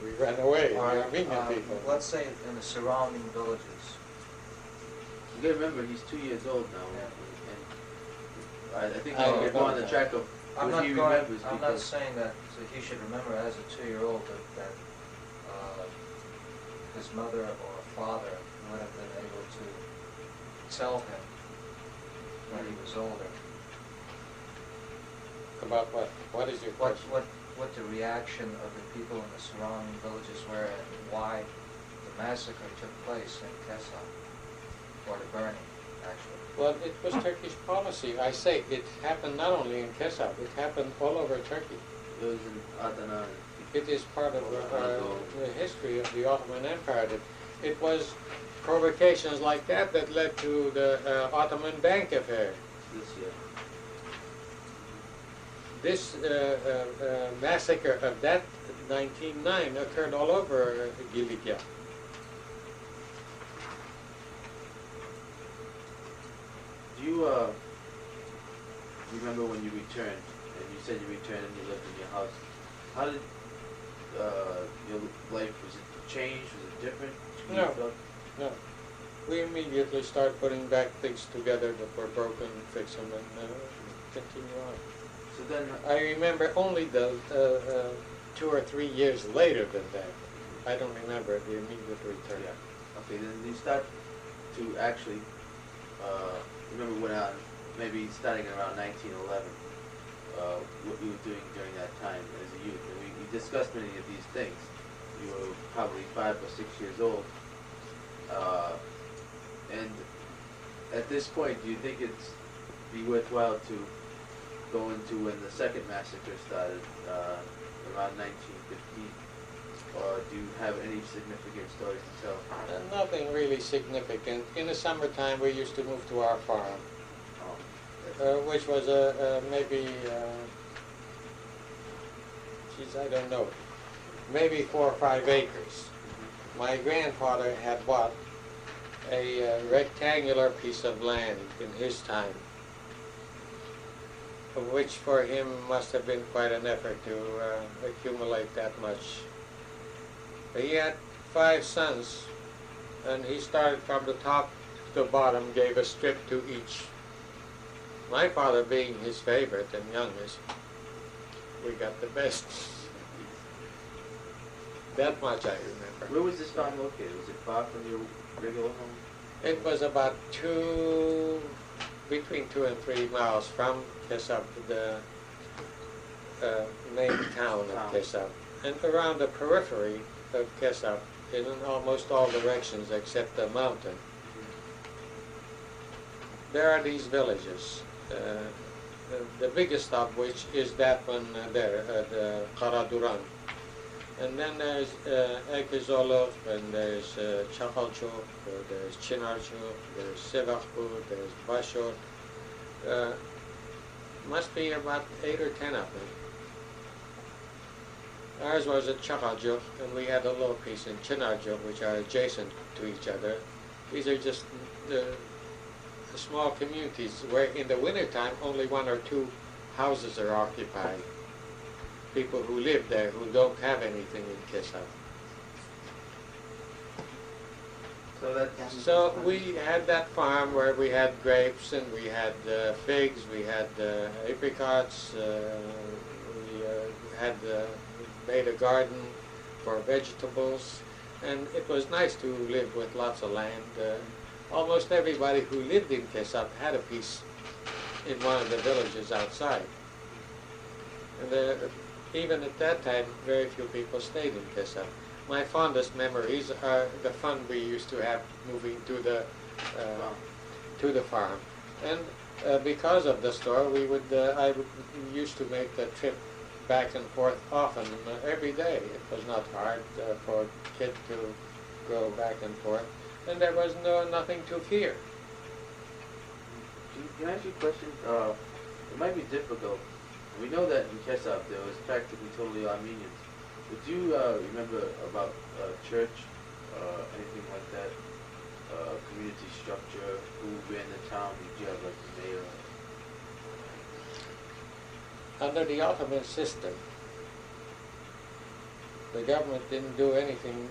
We ran away, Or, the Armenian people. Let's say in the surrounding villages. You gotta remember, he's 2 years old now, and I think I you're don't on the know. track of I'm what not he going. remembers. I'm not because saying that he should remember as a 2-year-old that his mother or father would have been able to tell him when he was older. About what? What is your question? What the reaction of the people in the surrounding villages were, and why the massacre took place in Kesab, or the burning, actually. Well, it was Turkish policy. I say it happened not only in Kesab, it happened all over Turkey. it was in Adana. It is part of the history of the Ottoman Empire. It was provocations like that that led to the Ottoman Bank affair. This year. This massacre of that 1909 occurred all over Gilitya. Do you remember when you returned, and you said you returned and you lived in your house? How did your life, was it changed? Was it different? No. No. We immediately start putting back things together that were broken, fix them, and continue on. So then, I remember only the 2 or 3 years later than that. I don't remember the immediate return. yeah. Okay, then you start to actually remember when maybe starting around 1911, what you were doing during that time as a youth. And we discussed many of these things. You were probably 5 or 6 years old. And at this point, do you think it's be worthwhile to go into when the second massacre started around 1915? Or do you have any significant stories to tell? Nothing really significant. In the summertime, we used to move to our farm, which was maybe, I don't know, maybe 4 or 5 acres. My grandfather had bought a rectangular piece of land in his time, which for him must have been quite an effort to accumulate that much. He had 5 sons, and he started from the top to the bottom, gave a strip to each. My father being his favorite and youngest, we got the best. That much I remember. Where was this farm located? Was it far from your regular home? It was about between 2 and 3 miles from Kesab, the main town of Kesab, and around the periphery of Kesab, in almost all directions except the mountain. There are these villages, the biggest of which is that one there, the Karaduran. And then there's Ekizolov, and there's Chakhalchuk, there's Chinarchuk, there's Sevachpur, there's Bashor. Must be about 8 or 10 of them. Ours was at Chakhalchuk, and we had a little piece in Chinarchuk, which are adjacent to each other. These are just the small communities where in the wintertime only 1 or 2 houses are occupied. People who live there who don't have anything in Kesab. So we had that farm where we had grapes and we had figs, we had apricots, we had made a garden for vegetables, and it was nice to live with lots of land. Almost everybody who lived in Kesab had a piece in one of the villages outside. And even at that time, very few people stayed in Kesab. My fondest memories are the fun we used to have moving to the farm, and because of the store, I used to make the trip back and forth often, every day. It was not hard for a kid to go back and forth, and there was nothing to fear. Can I ask you a question? It might be difficult. We know that in Kesab there was practically totally Armenians. But do you remember about church, anything like that? Community structure, who ran the town? Did you have like the mayor? Under the Ottoman system, the government didn't do anything,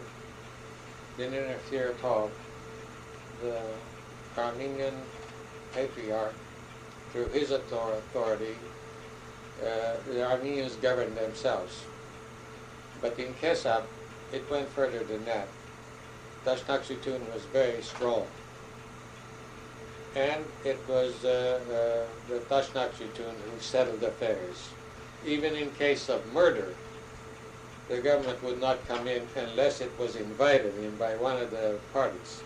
didn't interfere at all. The Armenian patriarch, through his authority, the Armenians governed themselves. But in Kesab, it went further than that. Dashnakshitun was very strong. And it was the Dashnakshitun who settled affairs. Even in case of murder, the government would not come in unless it was invited in by one of the parties.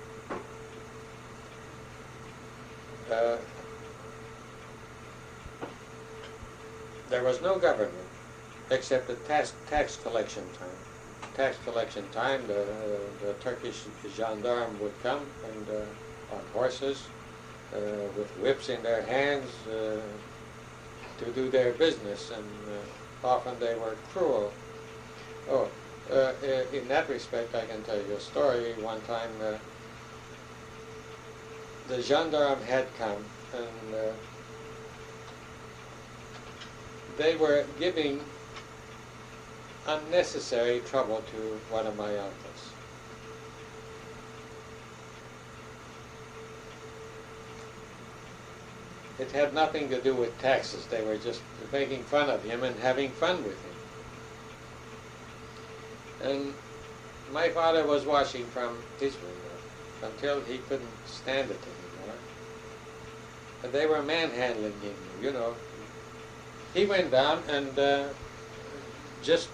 There was no government except the tax collection time. Tax collection time, the Turkish gendarme would come and on horses with whips in their hands to do their business, and often they were cruel. In that respect, I can tell you a story. One time, the gendarme had come, and they were giving unnecessary trouble to one of my uncles. It had nothing to do with taxes. They were just making fun of him and having fun with him. And my father was watching from his window until he couldn't stand it anymore. And they were manhandling him, you know. He went down and just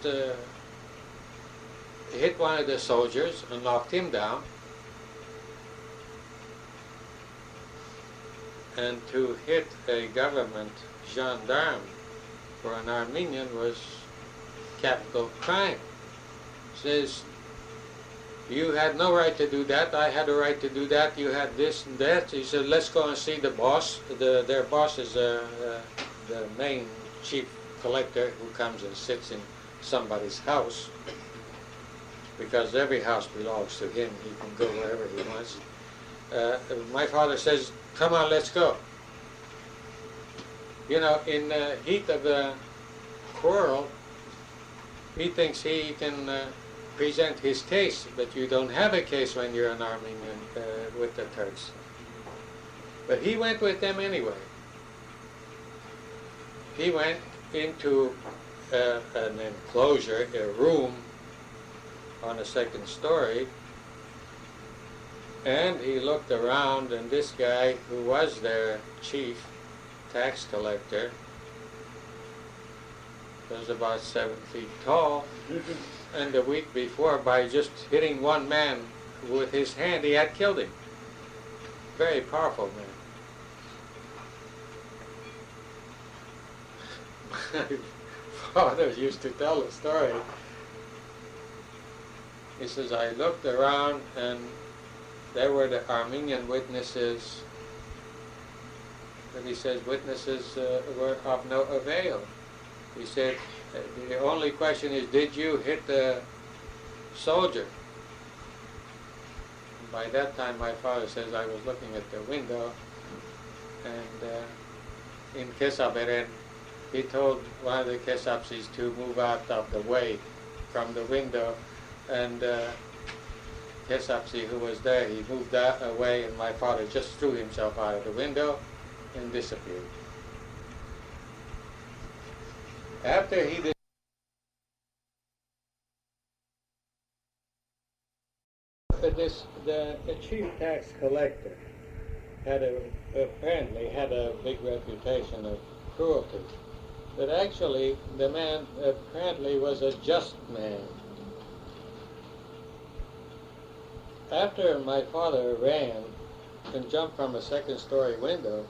hit one of the soldiers and knocked him down. And to hit a government gendarme for an Armenian was capital crime. Says, you had no right to do that, I had a right to do that, you had this and that. He said, let's go and see the boss. Their boss is the main chief collector who comes and sits in somebody's house, because every house belongs to him. He can go wherever he wants. my father says, "Come on, let's go." You know, in the heat of the quarrel, he thinks he can present his case, but you don't have a case when you're an Armenian with the Turks. But he went with them anyway. He went into an enclosure, a room on the second story, and he looked around, and this guy, who was their chief tax collector, was about 7 feet tall, and the week before, by just hitting one man with his hand, he had killed him. Very powerful man. My father used to tell the story. He says, I looked around and there were the Armenian witnesses, but he says witnesses were of no avail. He said, the only question is, did you hit the soldier? And by that time, my father says, I was looking at the window, and in Kesab, he told one of the Kesabsis to move out of the way from the window, and Kesabsi, who was there, he moved that away, and my father just threw himself out of the window and disappeared. After he did the chief tax collector apparently had a big reputation of cruelty, but actually the man apparently was a just man. After my father ran and jumped from a second-story window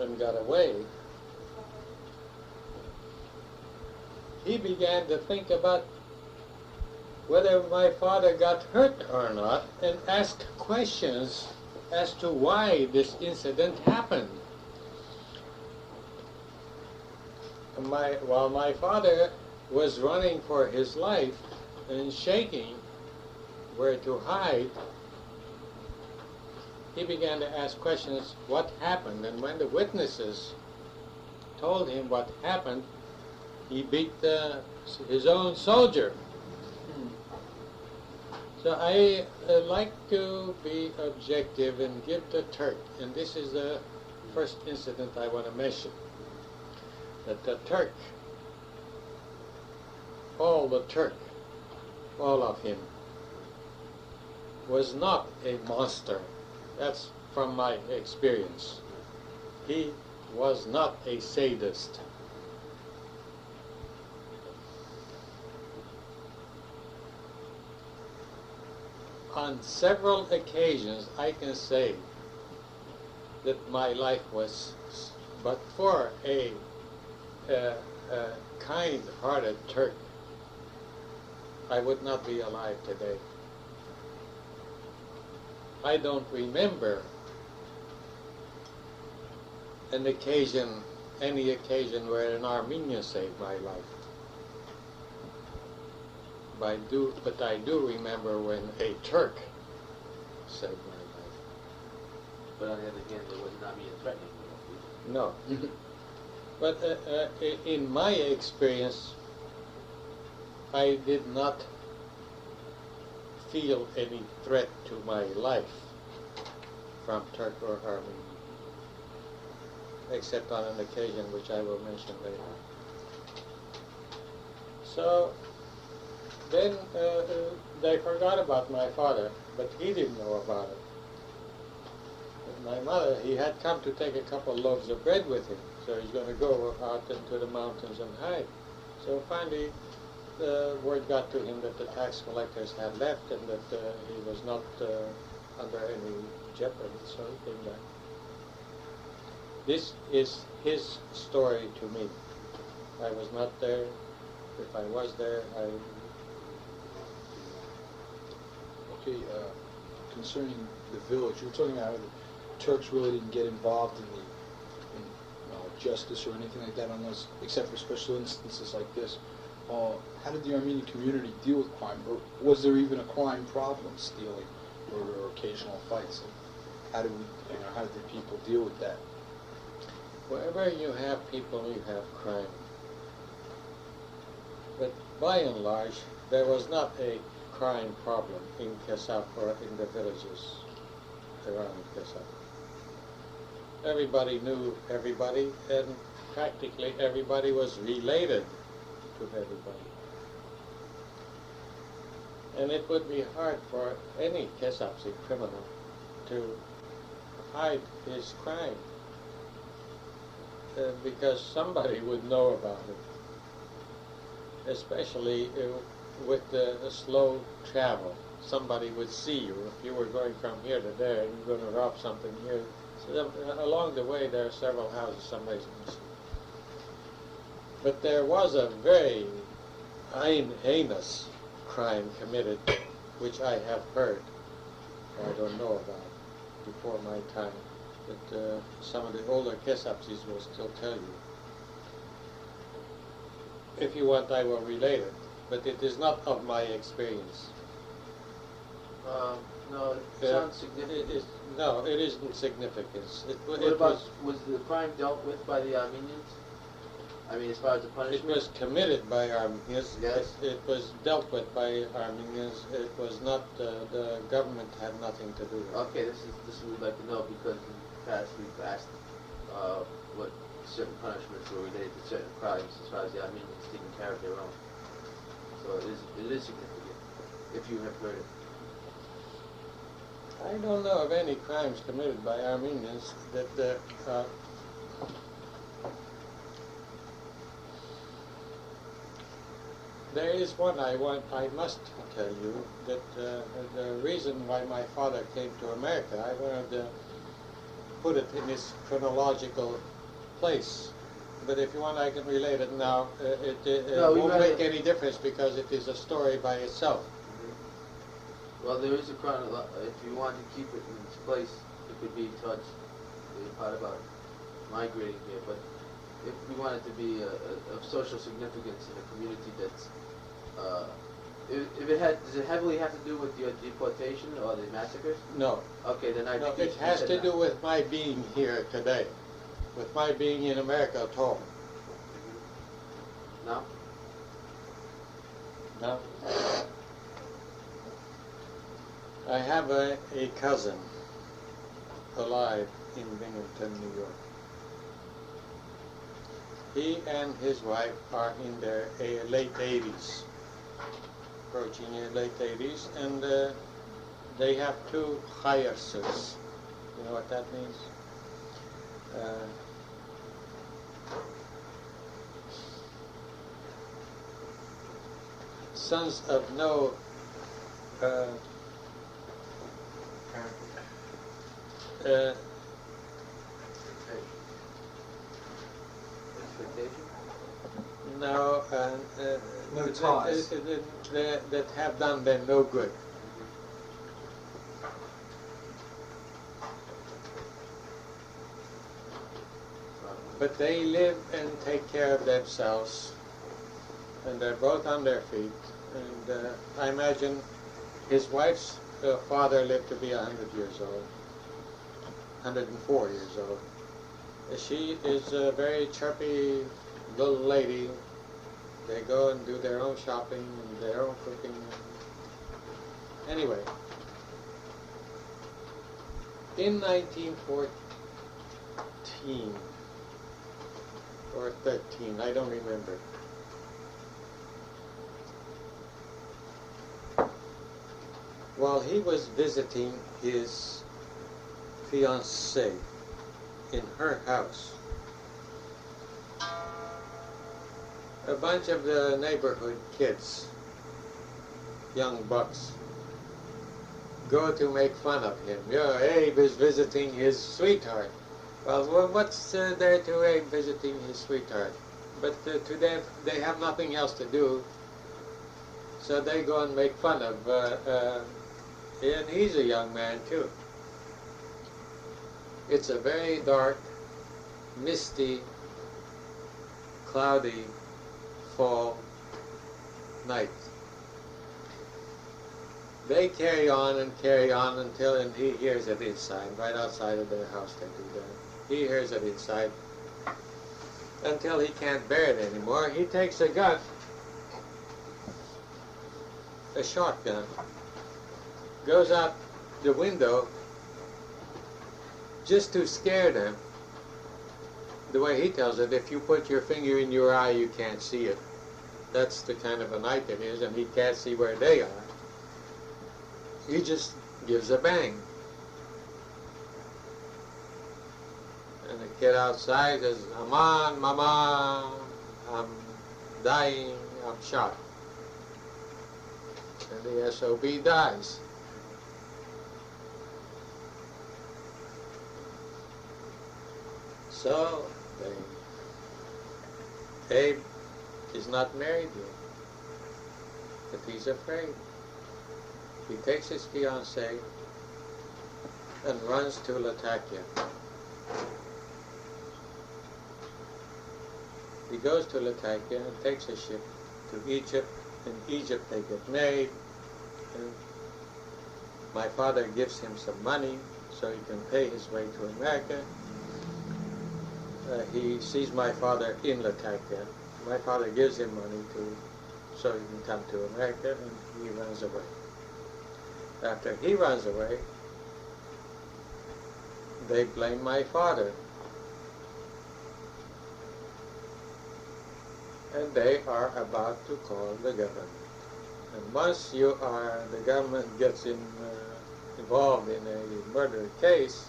and got away, he began to think about whether my father got hurt or not and asked questions as to why this incident happened. While my father was running for his life and shaking where to hide, he began to ask questions, what happened? And when the witnesses told him what happened, he beat his own soldier. So I like to be objective and give the Turk, and this is the first incident I want to mention, that the Turk, all of him, was not a monster. That's from my experience. He was not a sadist. On several occasions, I can say that my life was, but for a kind-hearted Turk, I would not be alive today. I don't remember any occasion where an Armenian saved my life. But I do remember when a Turk saved my life. But on the other hand, it was not being threatening. No. But in my experience, I did not feel any threat to my life from Turk or Armenian, except on an occasion which I will mention later. So then they forgot about my father, but he didn't know about it. And my mother, he had come to take a couple loaves of bread with him, so he's going to go out into the mountains and hide. So finally, the word got to him that the tax collectors had left and that he was not under any jeopardy, so he came back. This is his story to me. I was not there. If I was there, Okay, concerning the village, you were talking about how the Turks really didn't get involved in justice or anything like that unless, except for special instances like this. How did the Armenian community deal with crime? Or was there even a crime problem, stealing? or there were occasional fights. And how how did people deal with that? Wherever you have people, you have crime. But by and large, there was not a crime problem in Kesab or in the villages around Kesab. Everybody knew everybody, and practically everybody was related to everybody. And it would be hard for any Kesabsi criminal to hide his crime, because somebody would know about it, especially with the slow travel. Somebody would see you if you were going from here to there and you're going to rob something here. So along the way there are several houses somebody's going to see. But there was a very heinous crime committed, which I have heard, I don't know about, before my time, that some of the older Kesapsis will still tell you. If you want, I will relate it, but it is not of my experience. No, it sounds significant. No, it isn't significant. Was the crime dealt with by the Armenians? I mean, as far as the It punishment? was committed by Armenians. Yes. It was dealt with by Armenians. It was not, the government had nothing to do with it. Okay, this is what we'd like to know, because in the past we've asked what certain punishments were related to certain crimes as far as the Armenians taking care of their own. So it is significant, if you have heard it. I don't know of any crimes committed by Armenians that there is one I must tell you, that the reason why my father came to America, I wanted to put it in its chronological place. But if you want, I can relate it now. It won't make any difference because it is a story by itself. Well, there is a if you want to keep it in its place, it could be touched, the part about migrating here, but if we want it to be of social significance in a community that's, does it heavily have to do with your deportation or the massacres? No. Okay, then I No, think it has to do with my being here today, with my being in America at home. No? No. I have a cousin alive in Binghamton, New York. He and his wife are in their late 80s, approaching their late 80s, and they have 2 heiresses. You know what that means? Sons of no Expectation? no, No ties. that have done them no good. But they live and take care of themselves, and they're both on their feet. And I imagine his wife's father lived to be 100 years old, 104 years old. She is a very chirpy little lady. They go and do their own shopping and their own cooking. Anyway, in 1914 or 13, I don't remember, while he was visiting his fiancée in her house, a bunch of the neighborhood kids, young bucks, go to make fun of him. Yeah, Abe is visiting his sweetheart. Well, what's there to Abe visiting his sweetheart? But to them, they have nothing else to do, so they go and make fun of, and he's a young man too. It's a very dark, misty, cloudy fall night. they carry on until and he hears it inside, right outside of their house they do that. He hears it inside until he can't bear it anymore. He takes a gun, a shotgun, goes out the window just to scare them. The way he tells it, if you put your finger in your eye, you can't see it. That's the kind of a night it is, and he can't see where they are. He just gives a bang. And the kid outside says, "Aman, mama, I'm dying, I'm shot." And the SOB dies. So, Abe is not married yet, but he's afraid. He takes his fiancée and runs to Latakia. He goes to Latakia and takes a ship to Egypt. In Egypt they get married, and my father gives him some money so he can pay his way to America. He sees my father in Latakia. My father gives him money so he can come to America, and he runs away. After he runs away, they blame my father. And they are about to call the government. And once the government gets involved in a murder case,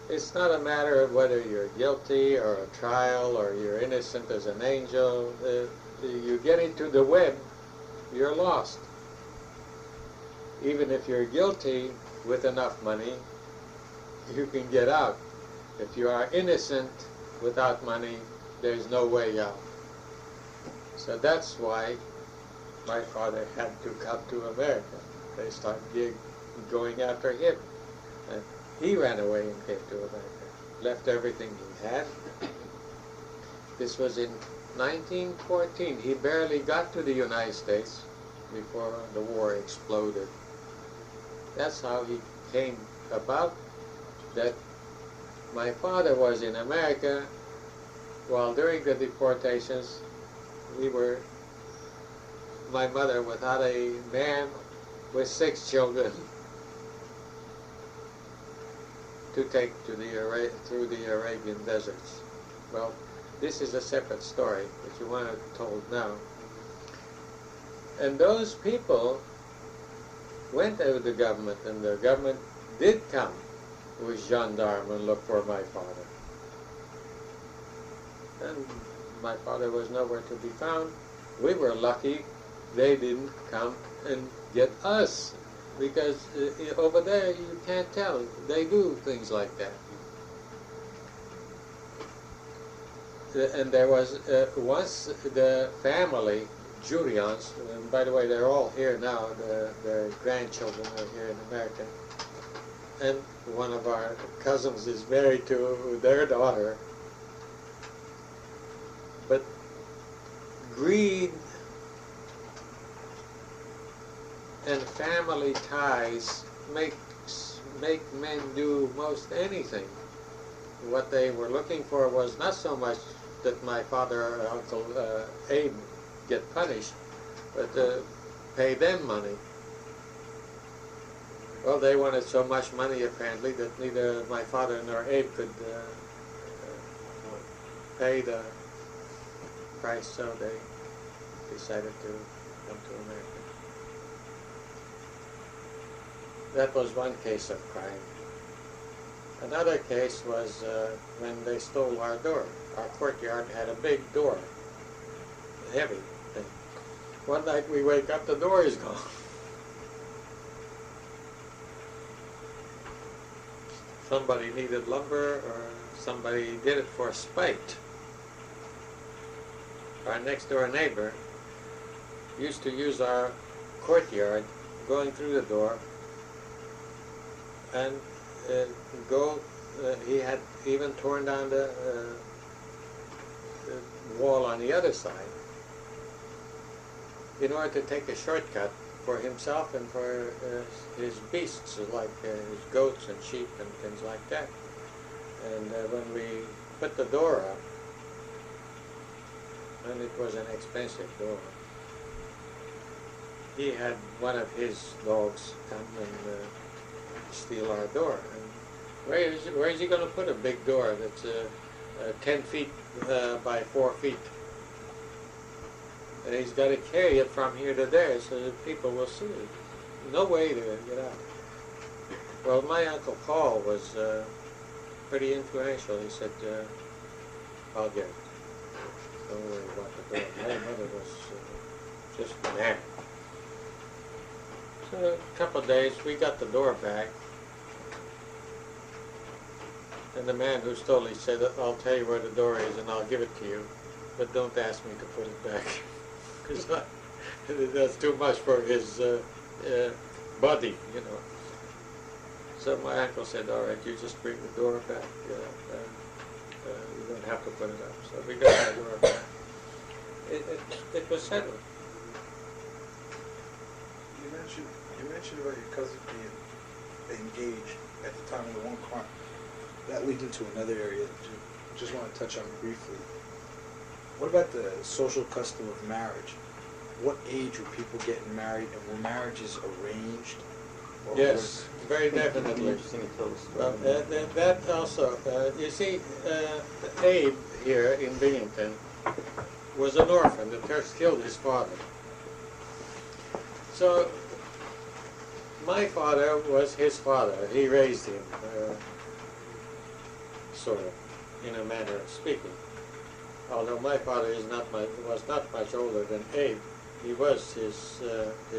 it's not a matter of whether you're guilty or a trial or you're innocent as an angel. You get into the web, you're lost. Even if you're guilty with enough money, you can get out. If you are innocent without money, there's no way out. So that's why my father had to come to America. They started going after him. And he ran away and came to America, left everything he had. This was in 1914. He barely got to the United States before the war exploded. That's how he came about that. My father was in America while during the deportations my mother without a man with 6 children to take through the Arabian deserts. Well, this is a separate story, but you want it told now. And those people went to the government, and the government did come with gendarmes and look for my father. And my father was nowhere to be found. We were lucky they didn't come and get us, because over there you can't tell. They do things like that. And there was once the family, Jurians, and by the way, they're all here now. Their grandchildren are here in America. And one of our cousins is married to their daughter. But greed and family ties make men do most anything. What they were looking for was not so much that my father or Uncle Abe get punished, but pay them money. Well, they wanted so much money apparently that neither my father nor Abe could pay the price, so they decided to come to America. That was one case of crime. Another case was when they stole our door. Our courtyard had a big door, a heavy thing. One night we wake up, the door is gone. Somebody needed lumber, or somebody did it for spite. Our next door neighbor used to use our courtyard, going through the door, and he had even torn down the wall on the other side in order to take a shortcut for himself and for his beasts, like his goats and sheep and things like that. And when we put the door up, and it was an expensive door, he had one of his dogs come and steal our door. And where is he going to put a big door that's 10 feet by 4 feet? And he's got to carry it from here to there so that people will see it. No way to get out. Well, my Uncle Paul was pretty influential. He said, I'll get it. Don't worry about the door. My mother was just mad. So a couple of days, we got the door back. And the man who stole it said, I'll tell you where the door is and I'll give it to you. But don't ask me to put it back. Because that's too much for his body, you know. So my uncle said, all right, you just bring the door back. You don't have to put it up. So we got the door back. It was settled. You mentioned about your cousin being engaged at the time of the one crime. That leads into another area that I just want to touch on briefly. What about the social custom of marriage? What age were people getting married, and were marriages arranged? Yes, very definitely. Interesting to tell the story. That also, you see, Abe here in Binghamton was an orphan. The Turks killed his father. So my father was his father. He raised him, sort of, in a manner of speaking. Although my father was not much older than Abe, he was his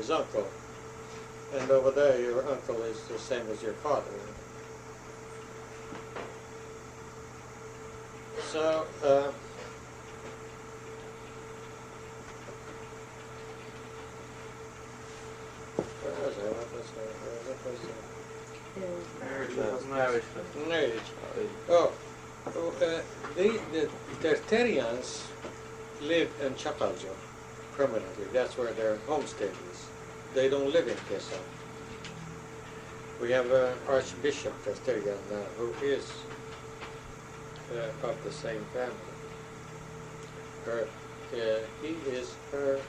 uncle. And over there, your uncle is the same as your father. So, where was I? Marriage. Oh, the Terterians live in Chapaljo permanently. That's where their homestead is. They don't live in Kesab. We have Archbishop Terterian now, who is of the same family. He is her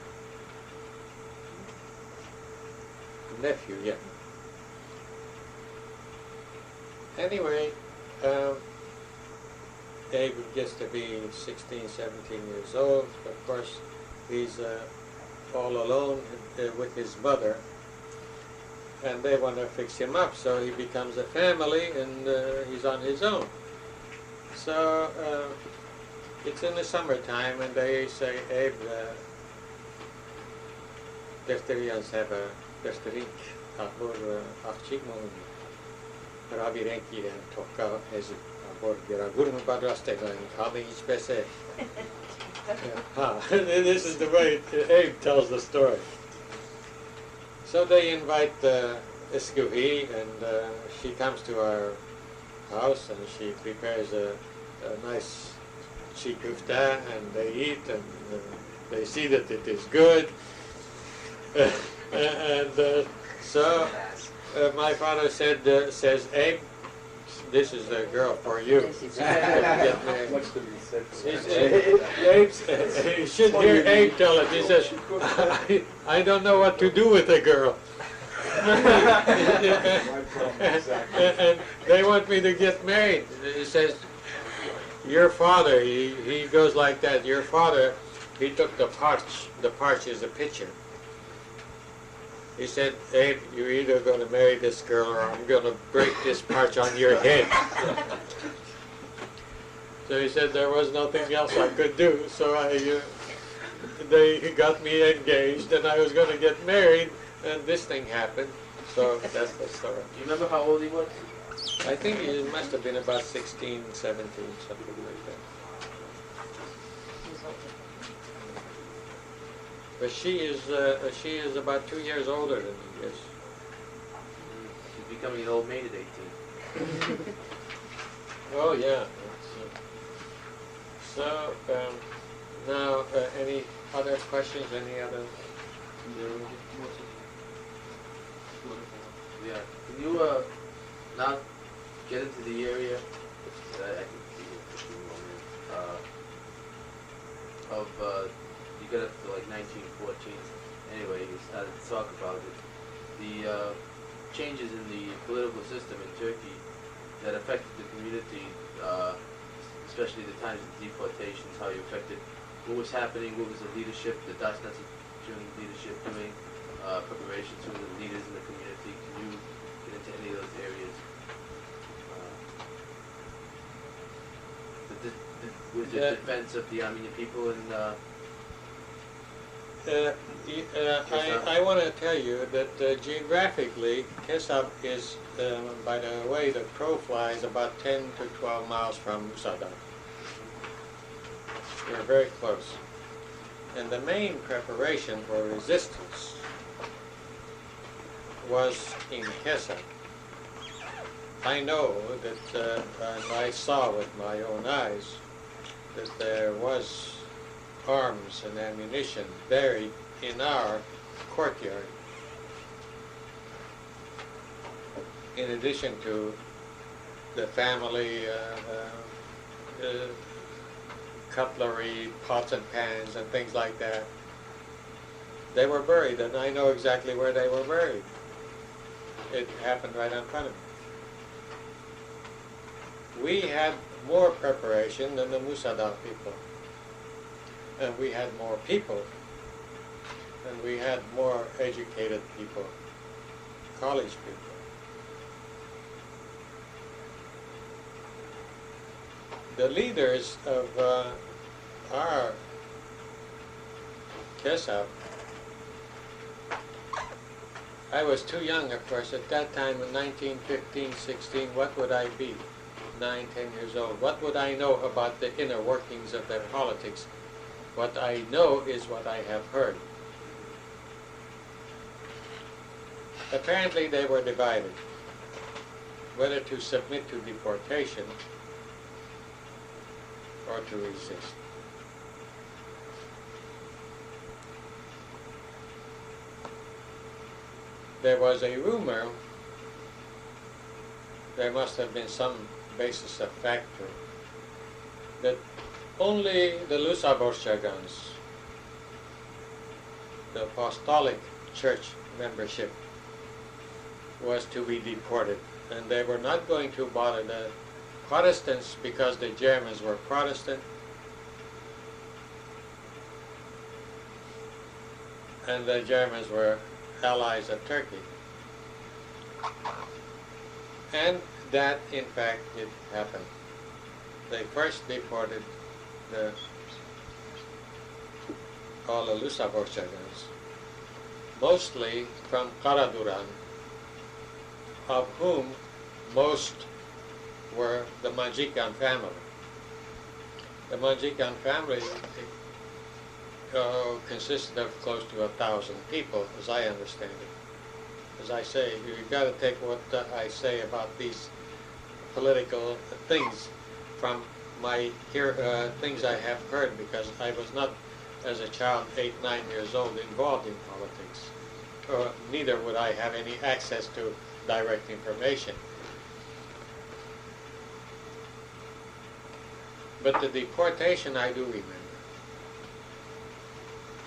nephew, yeah. Anyway, Abe gets to be 16, 17 years old. Of course, he's all alone with his mother, and they want to fix him up, so he becomes a family, and he's on his own. So it's in the summertime, and they say, Abe, Defterians have a Defterink, Akbor Akchigmon, Ravirenki, and Toka, as Abor Geragurum Badrastega, and Kami Ispese. This is the way Abe tells the story. So they invite Eskuhi, and she comes to our house, and she prepares a nice chikufta, and they eat, and they see that it is good. So my father says, Abe, this is the girl for you. Get married. He should hear Abe tell it. He says, I don't know what to do with a girl. And they want me to get married. He says, your father, he goes like that, your father, he took the parch is a pitcher. He said, Abe, you're either going to marry this girl or I'm going to break this parch on your head. So he said there was nothing else I could do. So they got me engaged, and I was going to get married, and this thing happened. So that's the story. Do you remember how old he was? I think he must have been about 16, 17, something like that. But she is about 2 years older than he is. She's becoming an old maid at 18. Oh yeah. So now, any other questions? Any other? Yeah. Can you now get into the area? I can see it for a moment. You got up to like 1914. Anyway, you started to talk about it. The changes in the political system in Turkey that affected the community, especially the times of deportations, how you affected what was happening, what was the leadership, the Dashnazi leadership doing, preparations for the leaders in the community. Can you get into any of those areas? Was the defense of the Armenian people and I want to tell you that geographically, Kesab is, by the way the crow flies, about 10 to 12 miles from Musadan. We're very close. And the main preparation for resistance was in Kesab. I know that, and I saw with my own eyes, that there was arms and ammunition buried in our courtyard, in addition to the family cutlery, pots and pans and things like that. They were buried, and I know exactly where they were buried. It happened right in front of me. We had more preparation than the Musadan people. And we had more people. And we had more educated people, college people. The leaders of our Kesab, I was too young, of course, at that time in 1915, 16, what would I be? 9, 10 years old. What would I know about the inner workings of their politics? What I know is what I have heard. Apparently they were divided, whether to submit to deportation or to resist. There was a rumor, there must have been some basis of fact to it, that only the Lusaborshagans, the apostolic church membership, was to be deported, and they were not going to bother the Protestants because the Germans were Protestant, and the Germans were allies of Turkey. And that, in fact, did happen. They first deported all the Lusaborshagans, mostly from Karaduran, of whom most were the Manjikan family. The Manjikan family consisted of close to 1,000 people, as I understand it. As I say, you've got to take what I say about these political things from my things I have heard, because I was not, as a child, 8, 9 years old, involved in politics. Or neither would I have any access to direct information. But the deportation I do remember.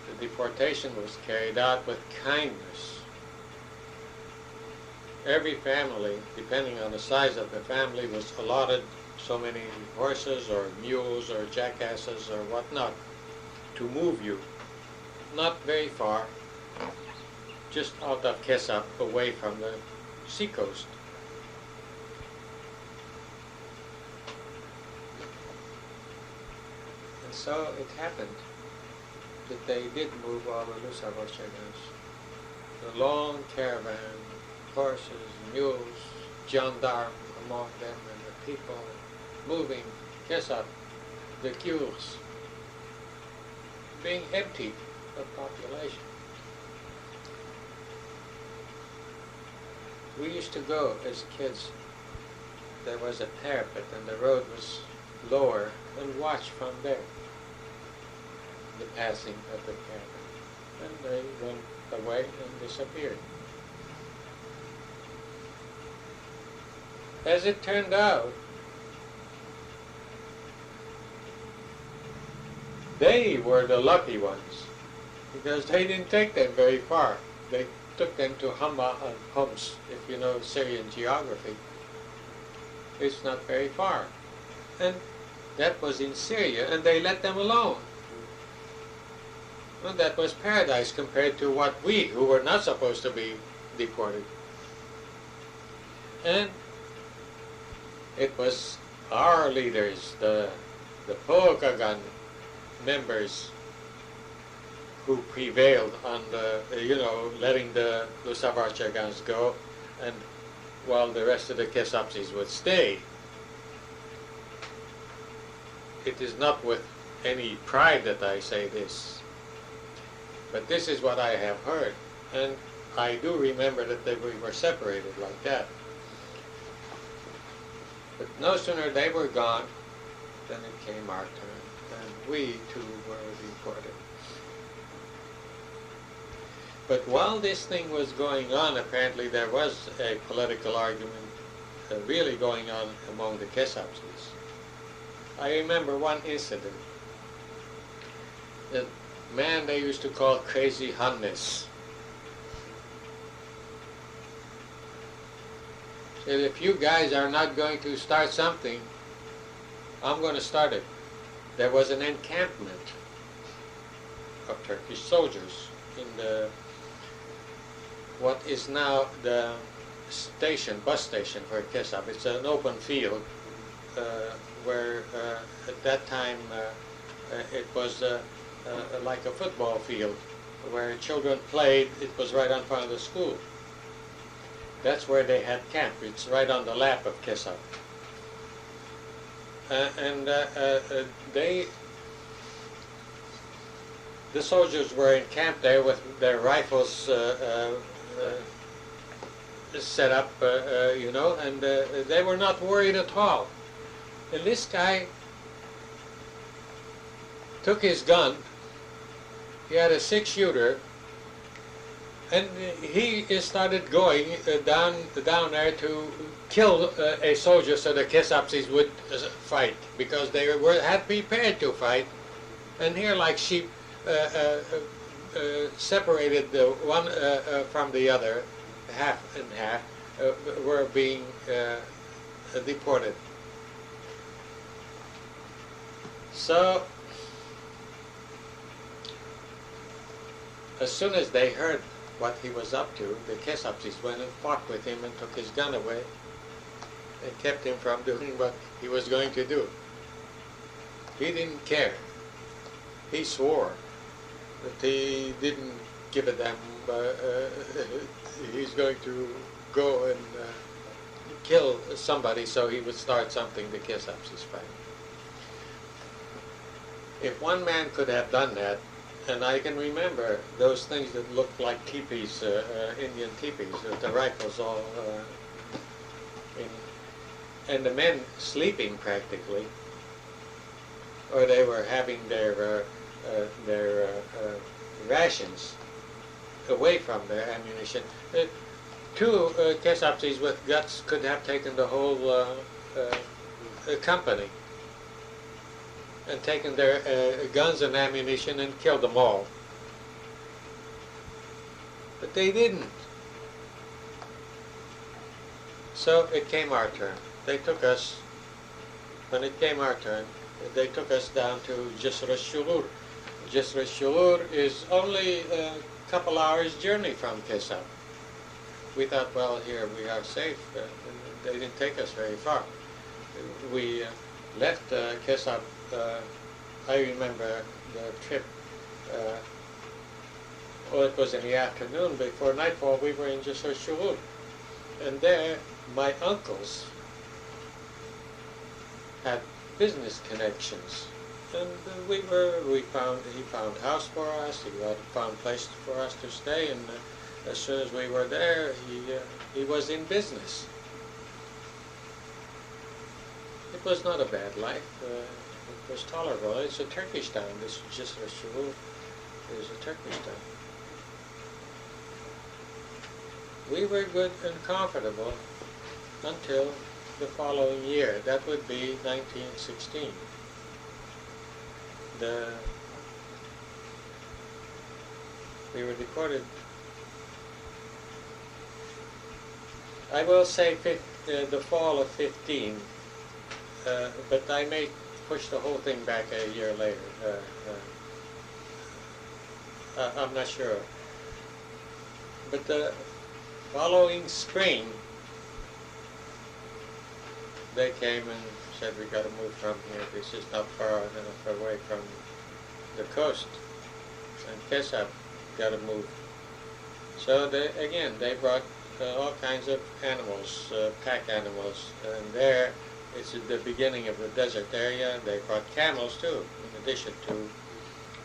The deportation was carried out with kindness. Every family, depending on the size of the family, was allotted so many horses or mules or jackasses or whatnot to move you. Not very far, just out of Kesab, away from the seacoast. And so it happened that they did move all the Lusaborshagans. The long caravan, horses, mules, gendarmes among them, and the people moving Kesab, the queues, being emptied of population. We used to go as kids. There was a parapet and the road was lower, and watch from there the passing of the caravan. And they went away and disappeared. as it turned out, they were the lucky ones, because they didn't take them very far. They took them to Hama and Homs, if you know Syrian geography. It's not very far. And that was in Syria, and they let them alone. Well, that was paradise compared to what we, who were not supposed to be deported. And it was our leaders, the Pokagan members, who prevailed on the, letting the Lusavarchagans go, and while the rest of the Kesapsis would stay. It is not with any pride that I say this, but this is what I have heard, and I do remember that we were separated like that. But no sooner they were gone than it came our turn, and we too were deported. But while this thing was going on, apparently there was a political argument really going on among the Kesapsis. I remember one incident. A man they used to call Crazy Hannes said, if you guys are not going to start something, I'm going to start it. There was an encampment of Turkish soldiers in what is now the bus station for Kesab. It's an open field where at that time it was like a football field where children played. It was right in front of the school. That's where they had camp. It's right on the lap of Kesab. The soldiers were in camp there with their rifles set up, and they were not worried at all. And this guy took his gun. He had a 6-shooter, and he started going down there to kill a soldier so the Kesapsis would fight, because they had prepared to fight. And here, like sheep, separated the one from the other, half and half, were being deported. So, as soon as they heard what he was up to, the Kesapsis went and fought with him and took his gun away and kept him from doing what he was going to do. He didn't care. He swore that he didn't give a damn. He's going to go and kill somebody so he would start something the Kesapsis fight. If one man could have done that, and I can remember those things that looked like teepees, Indian teepees, with the rifles all and the men sleeping practically, or they were having their rations away from their ammunition. Two Kesapsis with guts could have taken the whole company and taken their guns and ammunition and killed them all. But they didn't. So it came our turn. They took us, when it came our turn, they took us down to Jisr Shulur. Jisr Shulur is only a couple hours journey from Kesab. We thought, well, here we are safe. They didn't take us very far. We left Kesab. I remember the trip. It was in the afternoon. Before nightfall, we were in Jisr Shulur. And there, my uncles had business connections, and he found house for us. He found place for us to stay, and as soon as we were there, he was in business. It was not a bad life. It was tolerable. It's a Turkish town. This Jisr Shulur is a Turkish town. We were good and comfortable until the following year. That would be 1916. We were deported. I will say the fall of 15, but I may push the whole thing back a year later. I'm not sure. But the following spring, they came and said, we got to move from here. This is not far enough away from the coast. And Kesab got to move. So they brought all kinds of animals, pack animals. And there, it's at the beginning of the desert area. They brought camels too, in addition to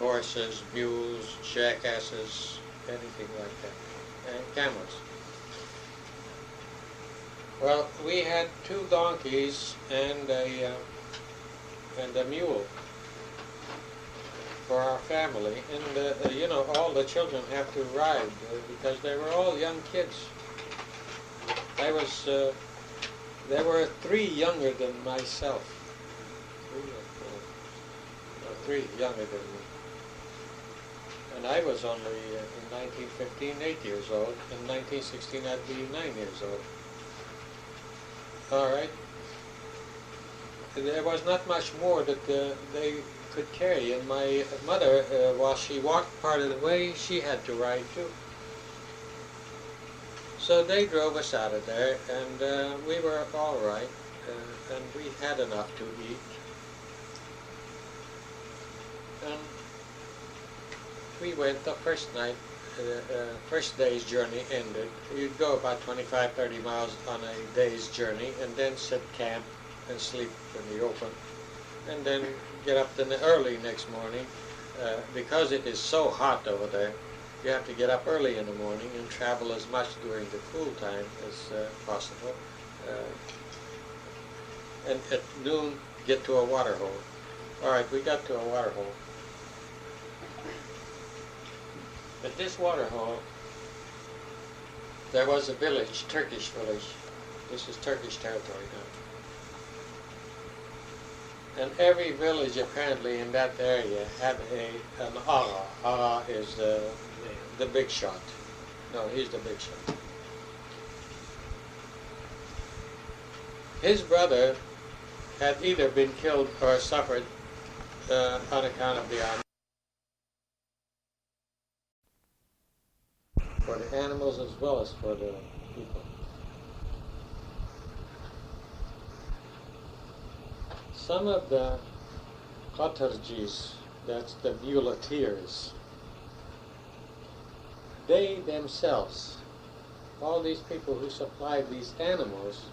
horses, mules, jackasses, anything like that, and camels. Well, we had 2 donkeys and a mule for our family, and all the children have to ride because they were all young kids. There were 3 younger than myself. 3 younger than me. And I was only, in 1915, 8 years old. In 1916, I'd be 9 years old. All right. There was not much more that they could carry. And my mother, while she walked part of the way, she had to ride too. So they drove us out of there, and we were all right, and we had enough to eat. And we went the first night, first day's journey ended. You'd go about 25, 30 miles on a day's journey, and then set camp and sleep in the open, and then get up early next morning. Because it is so hot over there, you have to get up early in the morning and travel as much during the cool time as possible. And at noon, get to a water hole. All right, we got to a water hole. At this water hole, there was a village, Turkish village. This is Turkish territory now. And every village apparently in that area had an ara. Ara is the big shot. No, he's the big shot. His brother had either been killed or suffered on account of the army. For the animals as well as for the people. Some of the Qatarjis, that's the muleteers, they themselves, all these people who supplied these animals,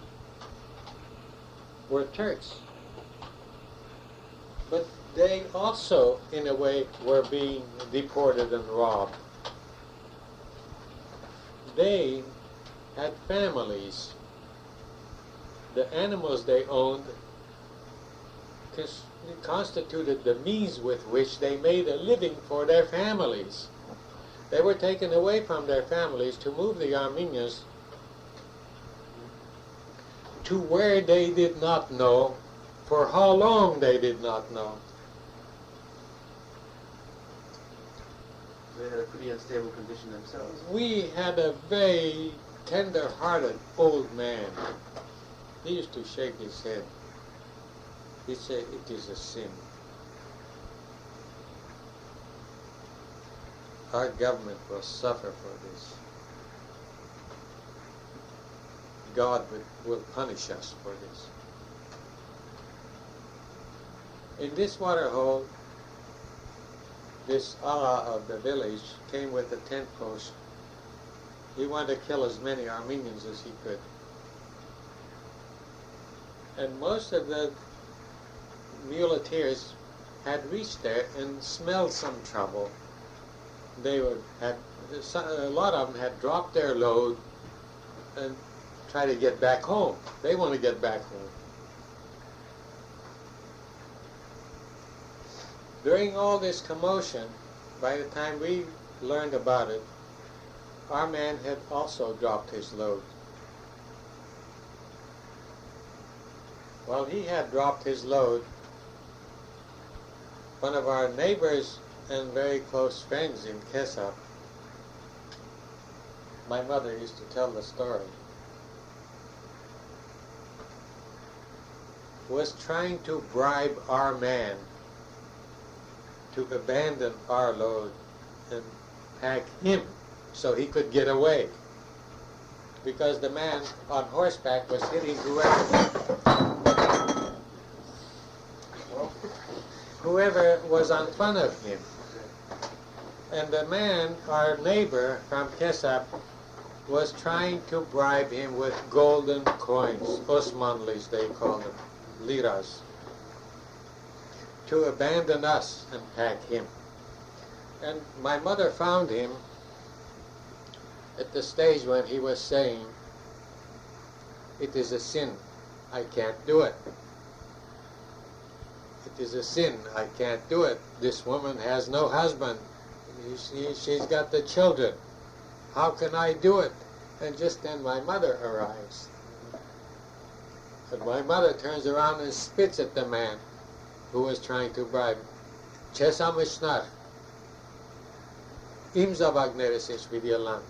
were Turks. But they also, in a way, were being deported and robbed. They had families. The animals they owned constituted the means with which they made a living for their families. They were taken away from their families to move the Armenians to where they did not know, for how long they did not know. They had a pretty unstable condition themselves. We had a very tender-hearted old man. He used to shake his head. He'd say, it is a sin. Our government will suffer for this. God will punish us for this. In this water hole, this Allah of the village came with a tent post. He wanted to kill as many Armenians as he could. And most of the muleteers had reached there and smelled some trouble. A lot of them had dropped their load and tried to get back home. They want to get back home. During all this commotion, by the time we learned about it, our man had also dropped his load. While he had dropped his load, one of our neighbors and very close friends in Kesab, my mother used to tell the story, was trying to bribe our man to abandon our load and pack him so he could get away. Because the man on horseback was hitting whoever was on front of him. And the man, our neighbor from Kesab, was trying to bribe him with golden coins, Osmanlis they call them, liras, to abandon us and pack him. And my mother found him at the stage when he was saying, "It is a sin, I can't do it. It is a sin, I can't do it. This woman has no husband. She's got the children. How can I do it?" And just then my mother arrives. And my mother turns around and spits at the man who was trying to bribe him. "Kesab mishnar. Imza bagneres ish vidyalan.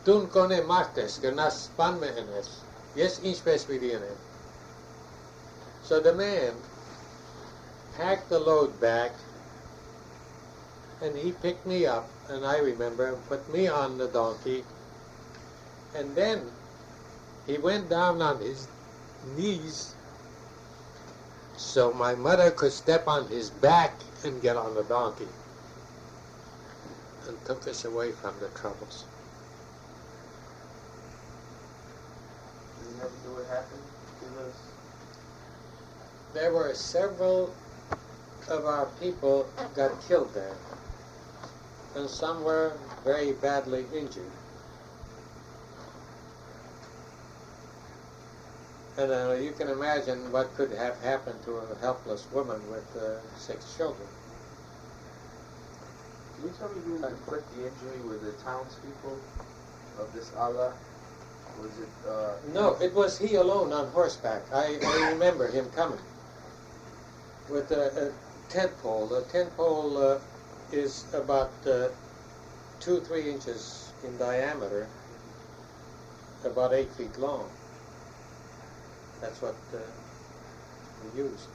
Tun kone martes, gernas pan me enes. Yes, inch pes vidyanen." So the man packed the load back, and he picked me up, and I remember, and put me on the donkey, and then he went down on his knees so my mother could step on his back and get on the donkey, and took us away from the troubles. You never knew what happened to us? There were several of our people got killed there, and some were very badly injured. And you can imagine what could have happened to a helpless woman with 6 children. Can you tell me who inflicted the injury? Were the townspeople of this Allah? Was it, No, it was he alone on horseback. I remember him coming with a tent pole. The tent pole is about 2-3 inches in diameter, about 8 feet long. That's what we used.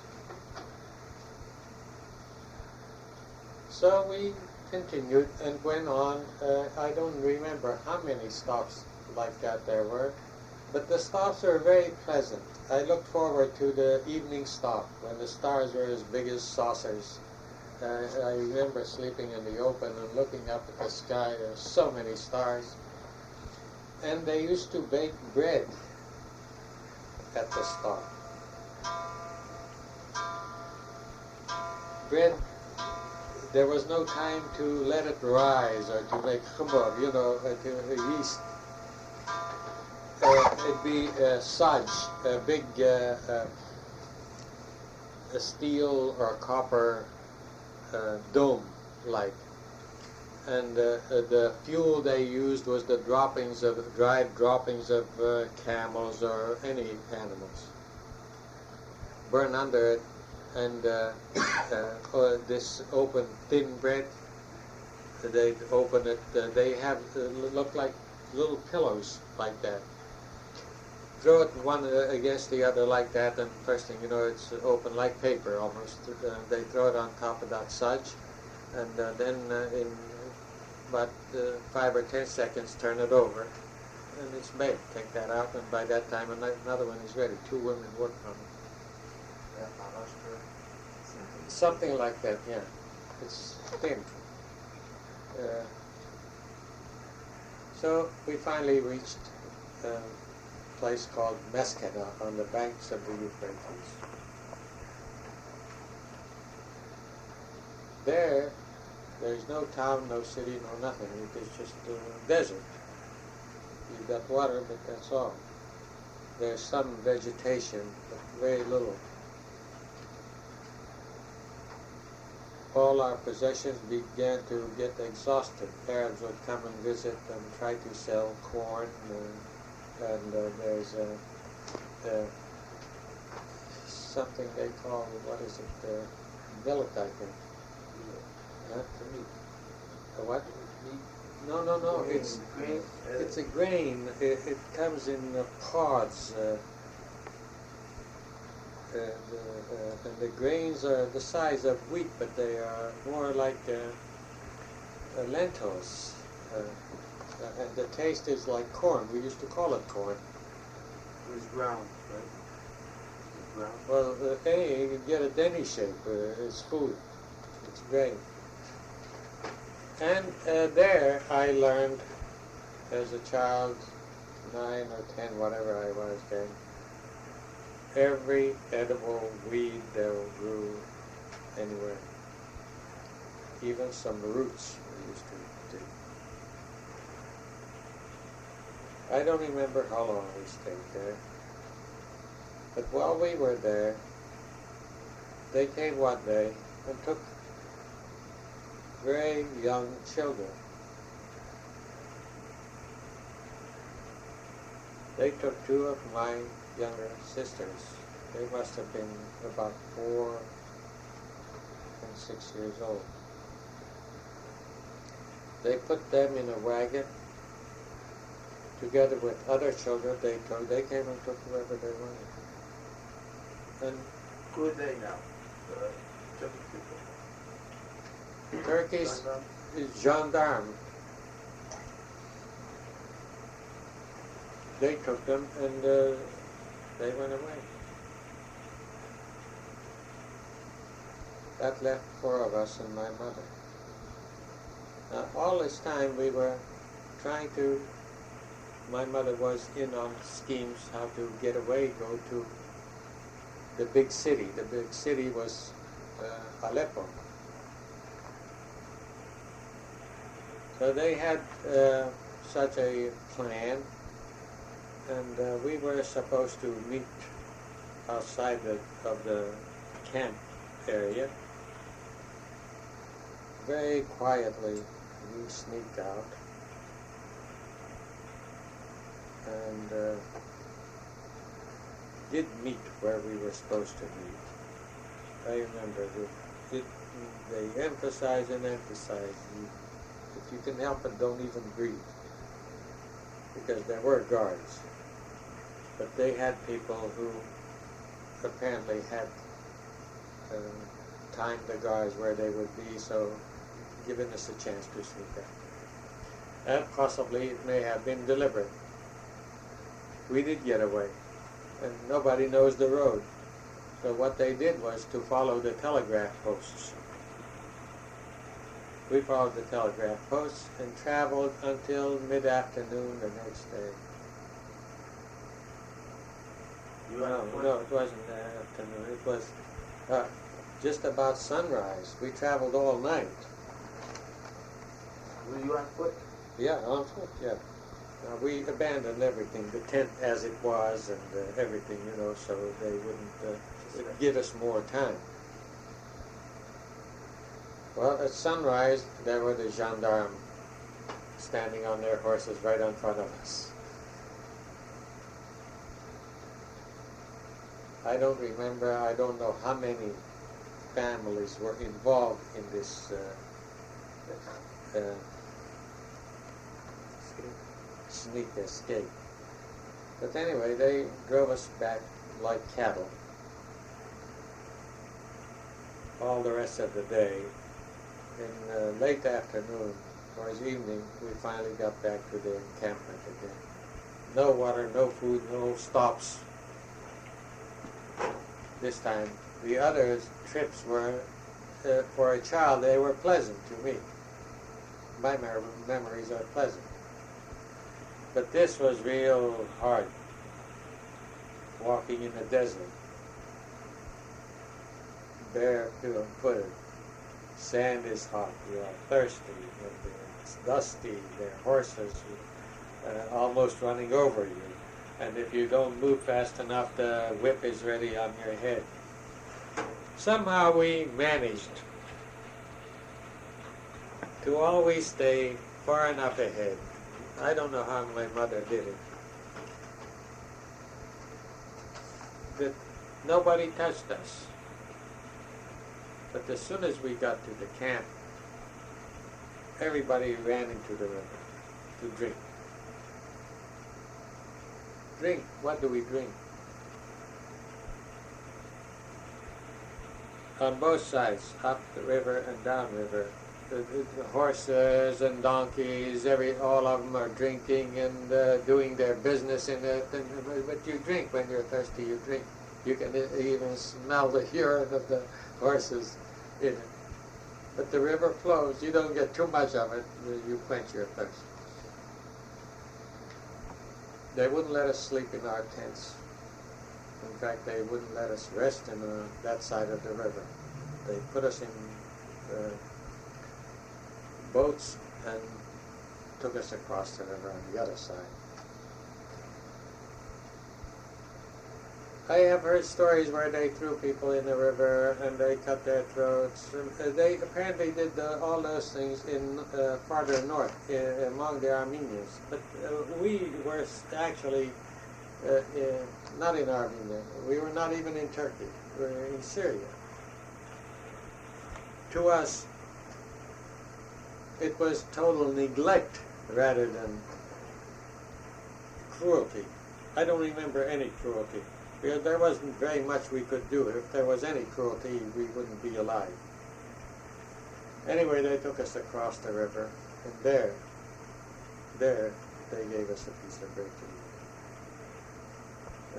So we continued and went on. I don't remember how many stops like that there were, but the stops were very pleasant. I looked forward to the evening stop when the stars were as big as saucers. I remember sleeping in the open and looking up at the sky. There were so many stars. And they used to bake bread at the stop. Bread, there was no time to let it rise or to make chumar, to yeast. It'd be saj, a big a steel or copper dome-like. And the fuel they used was the dried droppings of camels or any animals. Burn under it, and this open thin bread, they'd open it, they have, look like little pillows like that. Throw it one against the other like that, and first thing you know, it's open like paper almost. They throw it on top of that sudge, and then in about 5 or 10 seconds, turn it over, and it's made. Take that out, and by that time another one is ready. 2 women work on it. Something like that, yeah. It's thin. So we finally reached a place called Meskeda on the banks of the Euphrates. There's no town, no city, no nothing. It's just a desert. You've got water, but that's all. There's some vegetation, but very little. All our possessions began to get exhausted. Arabs would come and visit and try to sell corn, and there's something they call, what is it, millet, I think. Huh? A what? No, it's a grain. It comes in pods. And the grains are the size of wheat, but they are more like lentils. And the taste is like corn. We used to call it corn. It was ground, right? It's ground. Well, hey, you can get a Denny shape. It's food. It's grain. And there I learned as a child, 9 or 10, whatever I was then, every edible weed that grew anywhere. Even some roots we used to dig. I don't remember how long we stayed there. But while we were there, they came one day and took very young children. They took 2 of my younger sisters. They must have been about 4 and 6 years old. They put them in a wagon together with other children. They came and took whoever they wanted. And Who are they now? The Turkish people. Turkey's gendarme. They took them and they went away. That left 4 of us and my mother. Now, all this time we were trying to, my mother was in on schemes how to get away, go to the big city. The big city was Aleppo. So they had such a plan, and we were supposed to meet outside of the camp area. Very quietly, we sneaked out, and did meet where we were supposed to meet. I remember they emphasize and emphasize, if you can help it, don't even breathe, because there were guards, but they had people who apparently had timed the guards where they would be, so giving us a chance to sneak out. And possibly it may have been deliberate. We did get away, and nobody knows the road. So what they did was to follow the telegraph posts. We followed the telegraph posts and traveled until mid-afternoon the next day. No, it wasn't afternoon. It was just about sunrise. We traveled all night. Were you on foot? Yeah, on foot, yeah. We abandoned everything, the tent as it was and everything, so they wouldn't give us more time. Well, at sunrise, there were the gendarmes standing on their horses right in front of us. I don't remember, I don't know how many families were involved in this sneak escape. But anyway, they drove us back like cattle all the rest of the day. In late afternoon, towards evening, we finally got back to the encampment again. No water, no food, no stops. This time, the other trips were, for a child, they were pleasant to me. My memories are pleasant. But this was real hard, walking in the desert, barefooted. Sand is hot, you are thirsty, and it's dusty, there are horses almost running over you. And if you don't move fast enough, the whip is ready on your head. Somehow we managed to always stay far enough ahead. I don't know how my mother did it. But Nobody touched us. But as soon as we got to the camp, everybody ran into the river to drink. Drink. What do we drink? On both sides, up the river and down river, the horses and donkeys, all of them are drinking and doing their business in it. But you drink when you're thirsty. You drink. You can even smell the urine of the horses in it. But the river flows. You don't get too much of it. You quench your thirst. They wouldn't let us sleep in our tents. In fact, they wouldn't let us rest in that side of the river. They put us in boats and took us across the river on the other side. I have heard stories where they threw people in the river and they cut their throats. They apparently did all those things in farther north, among the Armenians. But we were actually not in Armenia. We were not even in Turkey. We were in Syria. To us, it was total neglect rather than cruelty. I don't remember any cruelty. There wasn't very much we could do. If there was any cruelty, we wouldn't be alive. Anyway, they took us across the river, and there, they gave us a piece of bread to eat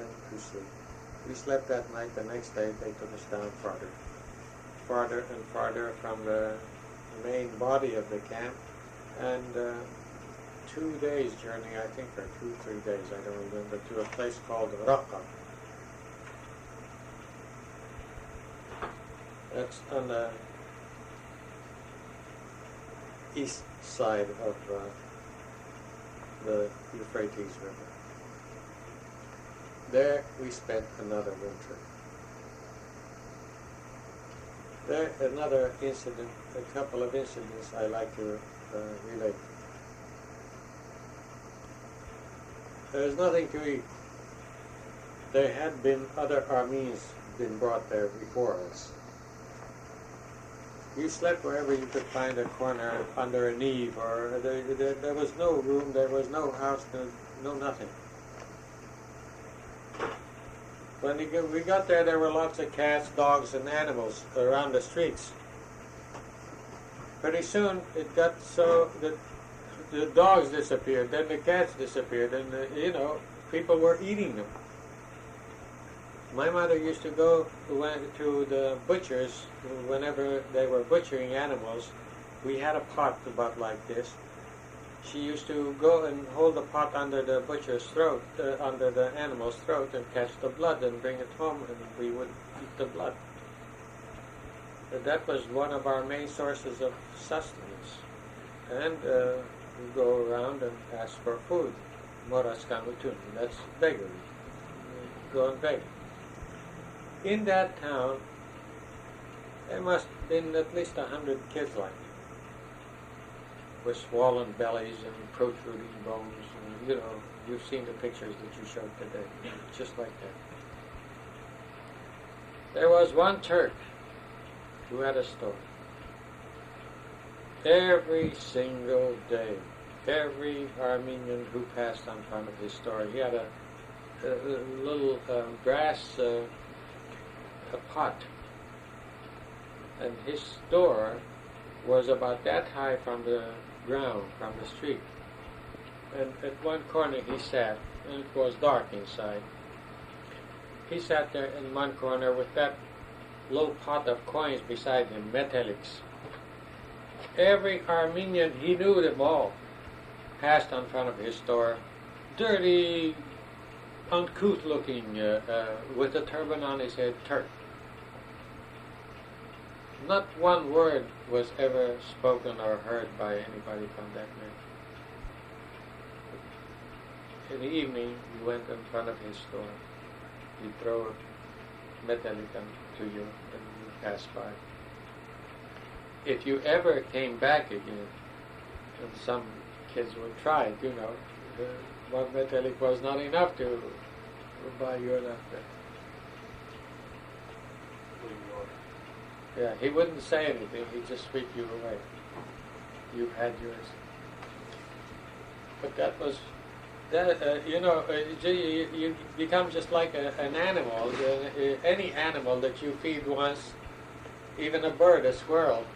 and to sleep. We slept that night. The next day, they took us down farther and farther from the main body of the camp, and 2 days journey, I think, or 2-3 days, I don't remember, to a place called Raqqa. That's on the east side of the Euphrates River. There we spent another winter. There, another incident, a couple of incidents I like to relate. There's nothing to eat. There had been other Armenians been brought there before us. You slept wherever you could find a corner under an eave, or there was no room, there was no house, no nothing. When we got there, there were lots of cats, dogs, and animals around the streets. Pretty soon, it got so that the dogs disappeared, then the cats disappeared, and people were eating them. My mother used to go to the butchers whenever they were butchering animals. We had a pot about like this. She used to go and hold the pot under the butcher's throat, under the animal's throat, and catch the blood and bring it home, and we would eat the blood. That was one of our main sources of sustenance. And we go around and ask for food. Moras kanutun, that's beggary. Go and beg. In that town, there must have been at least 100 kids like me, with swollen bellies and protruding bones. And, you've seen the pictures that you showed today, just like that. There was one Turk who had a store. Every single day, every Armenian who passed in front of his store, he had a little brass a pot, and his store was about that high from the ground, from the street. And at one corner he sat, and it was dark inside. He sat there in one corner with that little pot of coins beside him, metallics. Every Armenian, he knew them all, passed in front of his store, dirty, uncouth looking, with a turban on his head, Turk. Not one word was ever spoken or heard by anybody from that man. In the evening, you went in front of his store. He threw a metallic to you, and you passed by. If you ever came back again, and some kids would try it, one metallic was not enough to buy you enough. Yeah, he wouldn't say anything. He'd just sweep you away. You've had yours. But that was, you become just like an animal. Any animal that you feed once, even a bird, a squirrel,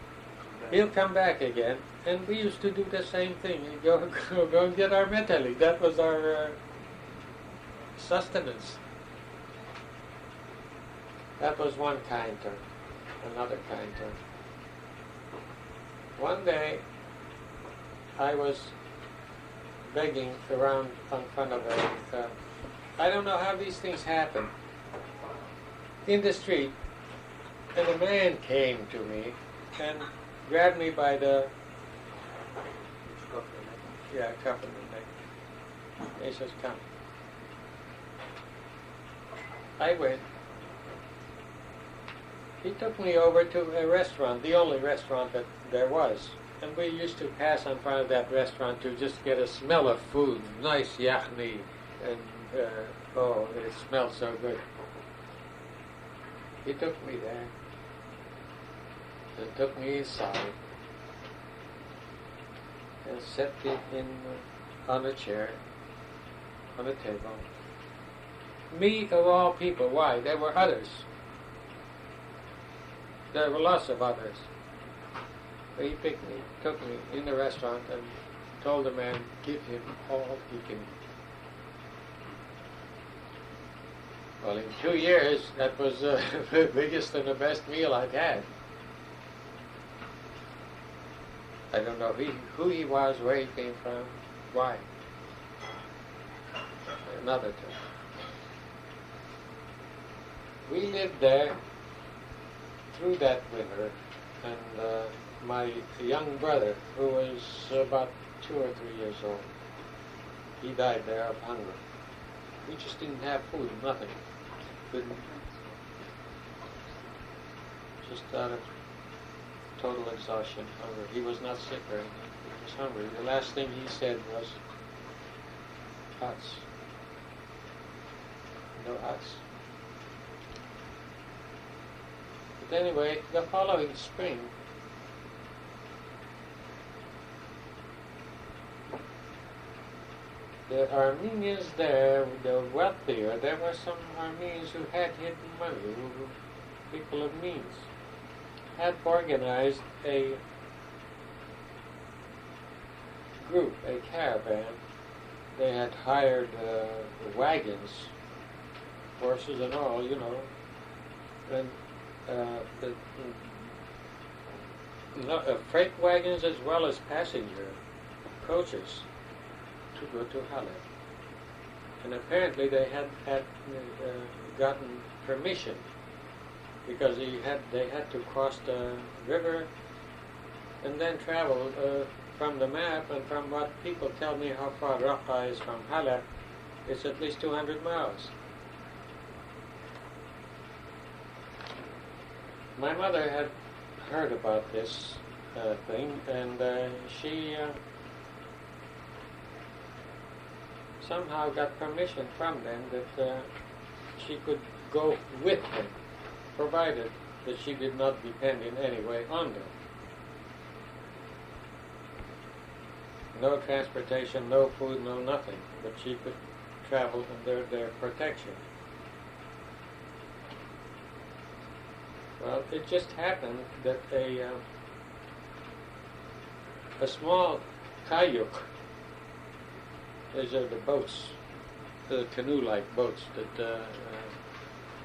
he'll come back again. And we used to do the same thing. Go and get our metali. That was our sustenance. That was one kind turn. Another kind turn. One day, I was begging around in front of I don't know how these things happen, in the street, and a man came to me and grabbed me by the cuff of the neck. He says, "Come." I went. He took me over to a restaurant, the only restaurant that there was. And we used to pass in front of that restaurant to just get a smell of food, nice yachni, and it smelled so good. He took me there, and took me inside, and set me on a chair, on a table. Me of all people, why? There were others. There were lots of others. But he took me in the restaurant and told the man, give him all he can eat. Well, in 2 years, that was the biggest and the best meal I'd had. I don't know who he was, where he came from, why. Another time. We lived there through that winter, and my young brother, who was about 2 or 3 years old, he died there of hunger. We just didn't have food, nothing. Couldn't. Just out of total exhaustion, hunger. He was not sick or anything. He was hungry. The last thing he said was, huts. No huts. But anyway, the following spring, the Armenians there, the wealthier, there were some Armenians who had hidden money, people of means, had organized a group, a caravan. They had hired wagons, horses and all, and freight wagons as well as passenger coaches to go to Halep. And apparently they had gotten permission, because they had to cross the river and then travel from the map, and from what people tell me how far Raqqa is from Halep, it's at least 200 miles. My mother had heard about this thing, and she somehow got permission from them that she could go with them, provided that she did not depend in any way on them. No transportation, no food, no nothing, but she could travel under their protection. Well, it just happened that a small kayuk, these are the boats, the canoe-like boats that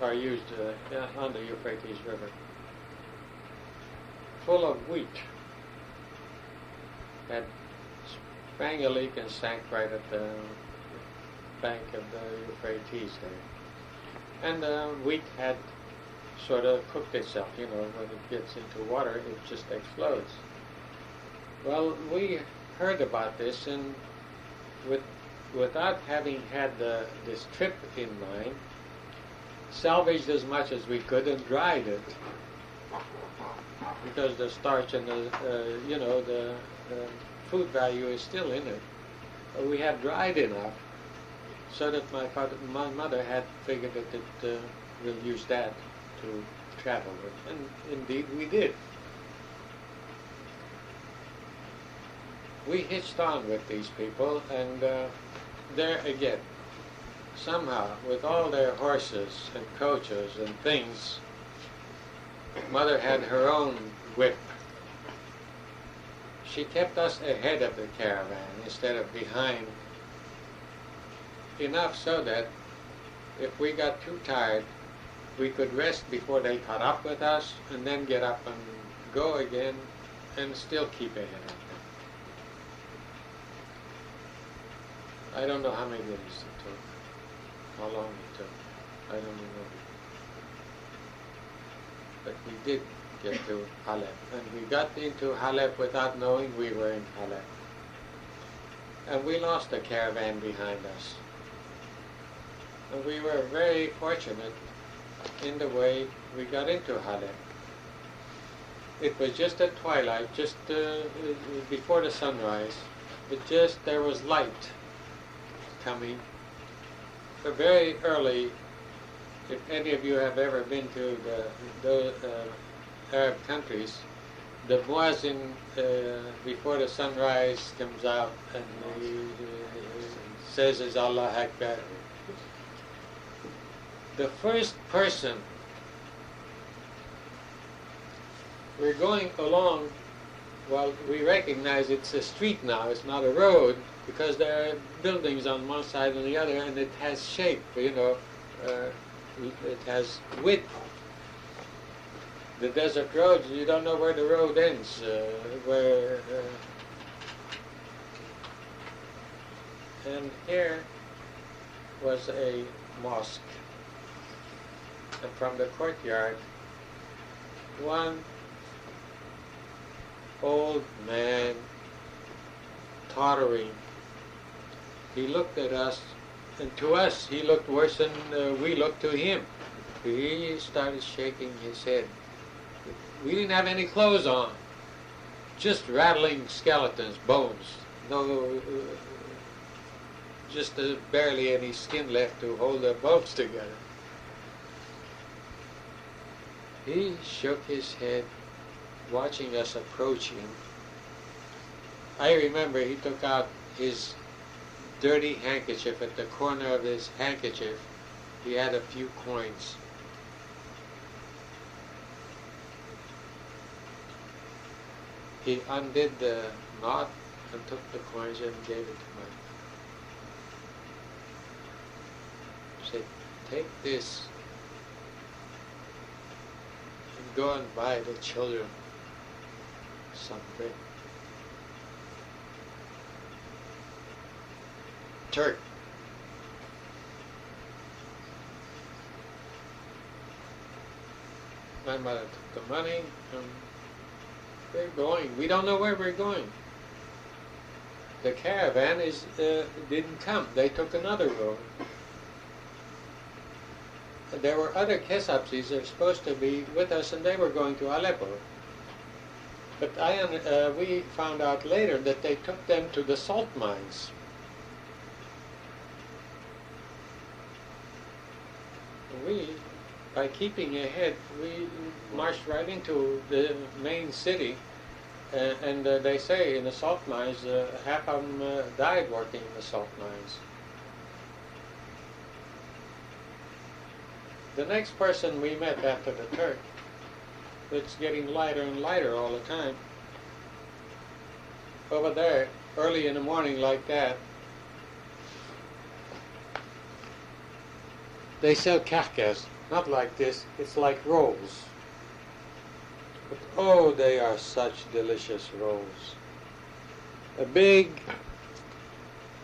are used on the Euphrates River, full of wheat, had sprang a leak and sank right at the bank of the Euphrates there. And the wheat had sort of cooked itself, when it gets into water, it just explodes. Well, we heard about this, and without having had this trip in mind, salvaged as much as we could and dried it, because the starch and the food value is still in it. But we had dried enough so that my mother had figured that we'll use that to travel with. And indeed we did. We hitched on with these people, and there again, somehow, with all their horses and coaches and things, Mother had her own whip. She kept us ahead of the caravan instead of behind, enough so that if we got too tired, we could rest before they caught up with us, and then get up and go again, and still keep ahead of them. I don't know how many days it took, how long it took. I don't remember. But we did get to Halep, and we got into Halep without knowing we were in Halep. And we lost the caravan behind us. And we were very fortunate in the way we got into Halep. It was just at twilight, just before the sunrise. There was light coming. So very early, if any of you have ever been to the Arab countries, the muezzin before the sunrise comes out and he says is Allah Akbar. The first person, we're going along, well, we recognize it's a street now, it's not a road, because there are buildings on one side and the other, and it has shape, it has width. The desert roads, you don't know where the road ends, and here was a mosque. And from the courtyard, one old man, tottering, he looked at us, and to us he looked worse than we looked to him. He started shaking his head. We didn't have any clothes on, just rattling skeletons, bones, no, just barely any skin left to hold the bones together. He shook his head, watching us approaching. I remember he took out his dirty handkerchief. At the corner of his handkerchief, he had a few coins. He undid the knot and took the coins and gave it to me. He said, "Take this and go and buy the children some bread." Turk. My mother took the money and we're going. We don't know where we're going. The caravan didn't come. They took another road. There were other Kesabs that were supposed to be with us, and they were going to Aleppo. But we found out later that they took them to the salt mines. We, by keeping ahead, we marched right into the main city, and they say in the salt mines, half of them died working in the salt mines. The next person we met after the Turk, it's getting lighter and lighter all the time. Over there, early in the morning like that, they sell kahkas, not like this, it's like rolls. But oh, they are such delicious rolls. A big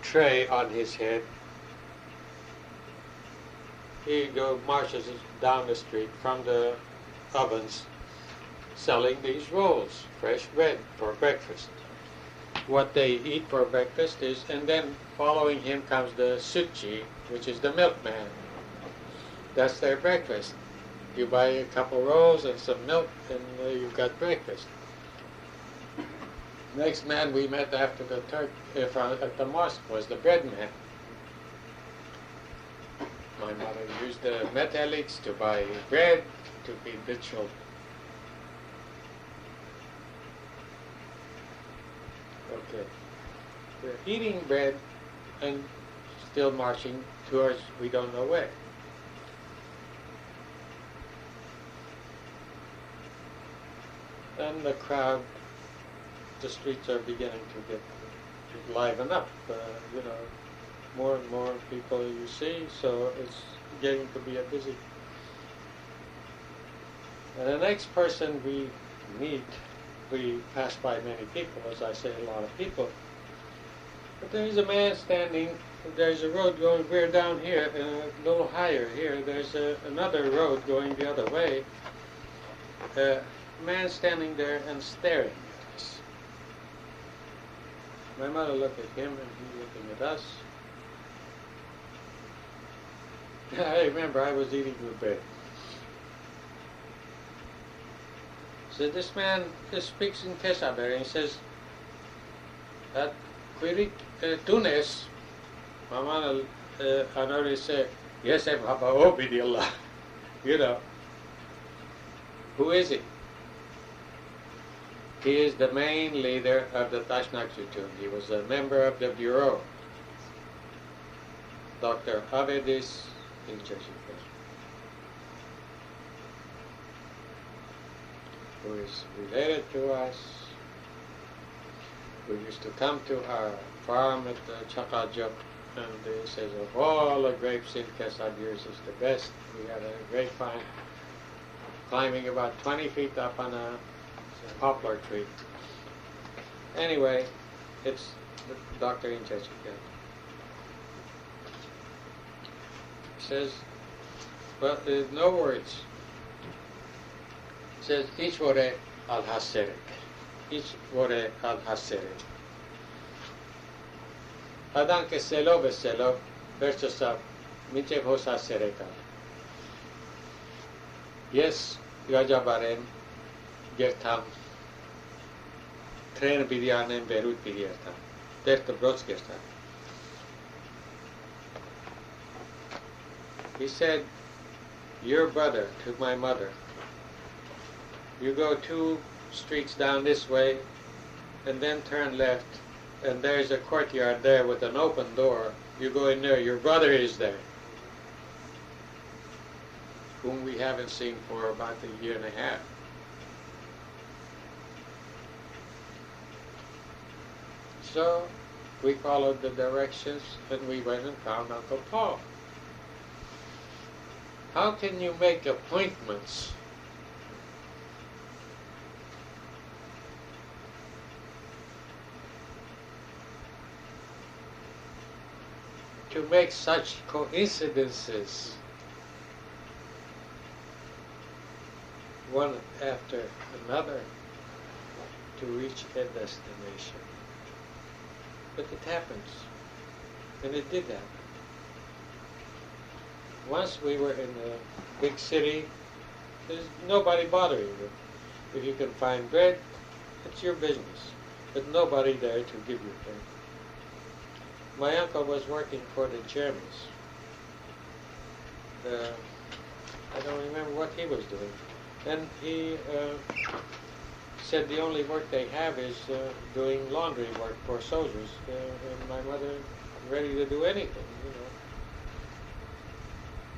tray on his head. He marches down the street from the ovens selling these rolls, fresh bread for breakfast. What they eat for breakfast is, and then following him comes the sutji, which is the milkman. That's their breakfast. You buy a couple rolls and some milk, and you've got breakfast. Next man we met after the Turk at the mosque was the bread man. My mother used the metallics to buy bread to feed the children. Okay. We're eating bread and still marching towards we don't know where. And the crowd, the streets are beginning to get liven up. More and more people you see, so it's getting to be a busy. And the next person we meet, we pass by many people, as I say, a lot of people. But there's a man standing, there's a road going, we're down here, a little higher here, there's another road going the other way. A man standing there and staring at us. My mother looked at him and he looking at us. I remember I was eating the bread. So this man speaks in Kesab and he says, at Quirik Tunis, my mother already said, yes, I'm Obidillah. Who is he? He is the main leader of the Tashnak Jutun. He was a member of the bureau. Dr. Avedis in Cheshire, who is related to us, who used to come to our farm at the Chakajok, and he says, of all the grapes in Kesab, yours is the best. We had a grapevine climbing about 20 feet up on a poplar tree. Anyway, it's the doctor in Cheshire. Says, but there's no words. Says, each vore al haseret. Each vore al haseret. Adan ke selo be selo, verchasa, minche hos hasereka. Yes, Gajabarem, Gertam, Tren Bidianem, Beirut Bidiatam, Derta Brodsgertam. He said, your brother to my mother, you go 2 streets down this way and then turn left and there's a courtyard there with an open door. You go in there, your brother is there, whom we haven't seen for about a year and a half. So we followed the directions and we went and found Uncle Paul. How can you make appointments to make such coincidences one after another to reach a destination? But it happens, and it did happen. Once we were in a big city, there's nobody bothering you. If you can find bread, it's your business, but nobody there to give you bread. My uncle was working for the Germans. I don't remember what he was doing. And he said the only work they have is doing laundry work for soldiers. And my mother ready to do anything,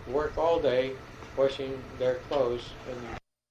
Work all day, washing their clothes, and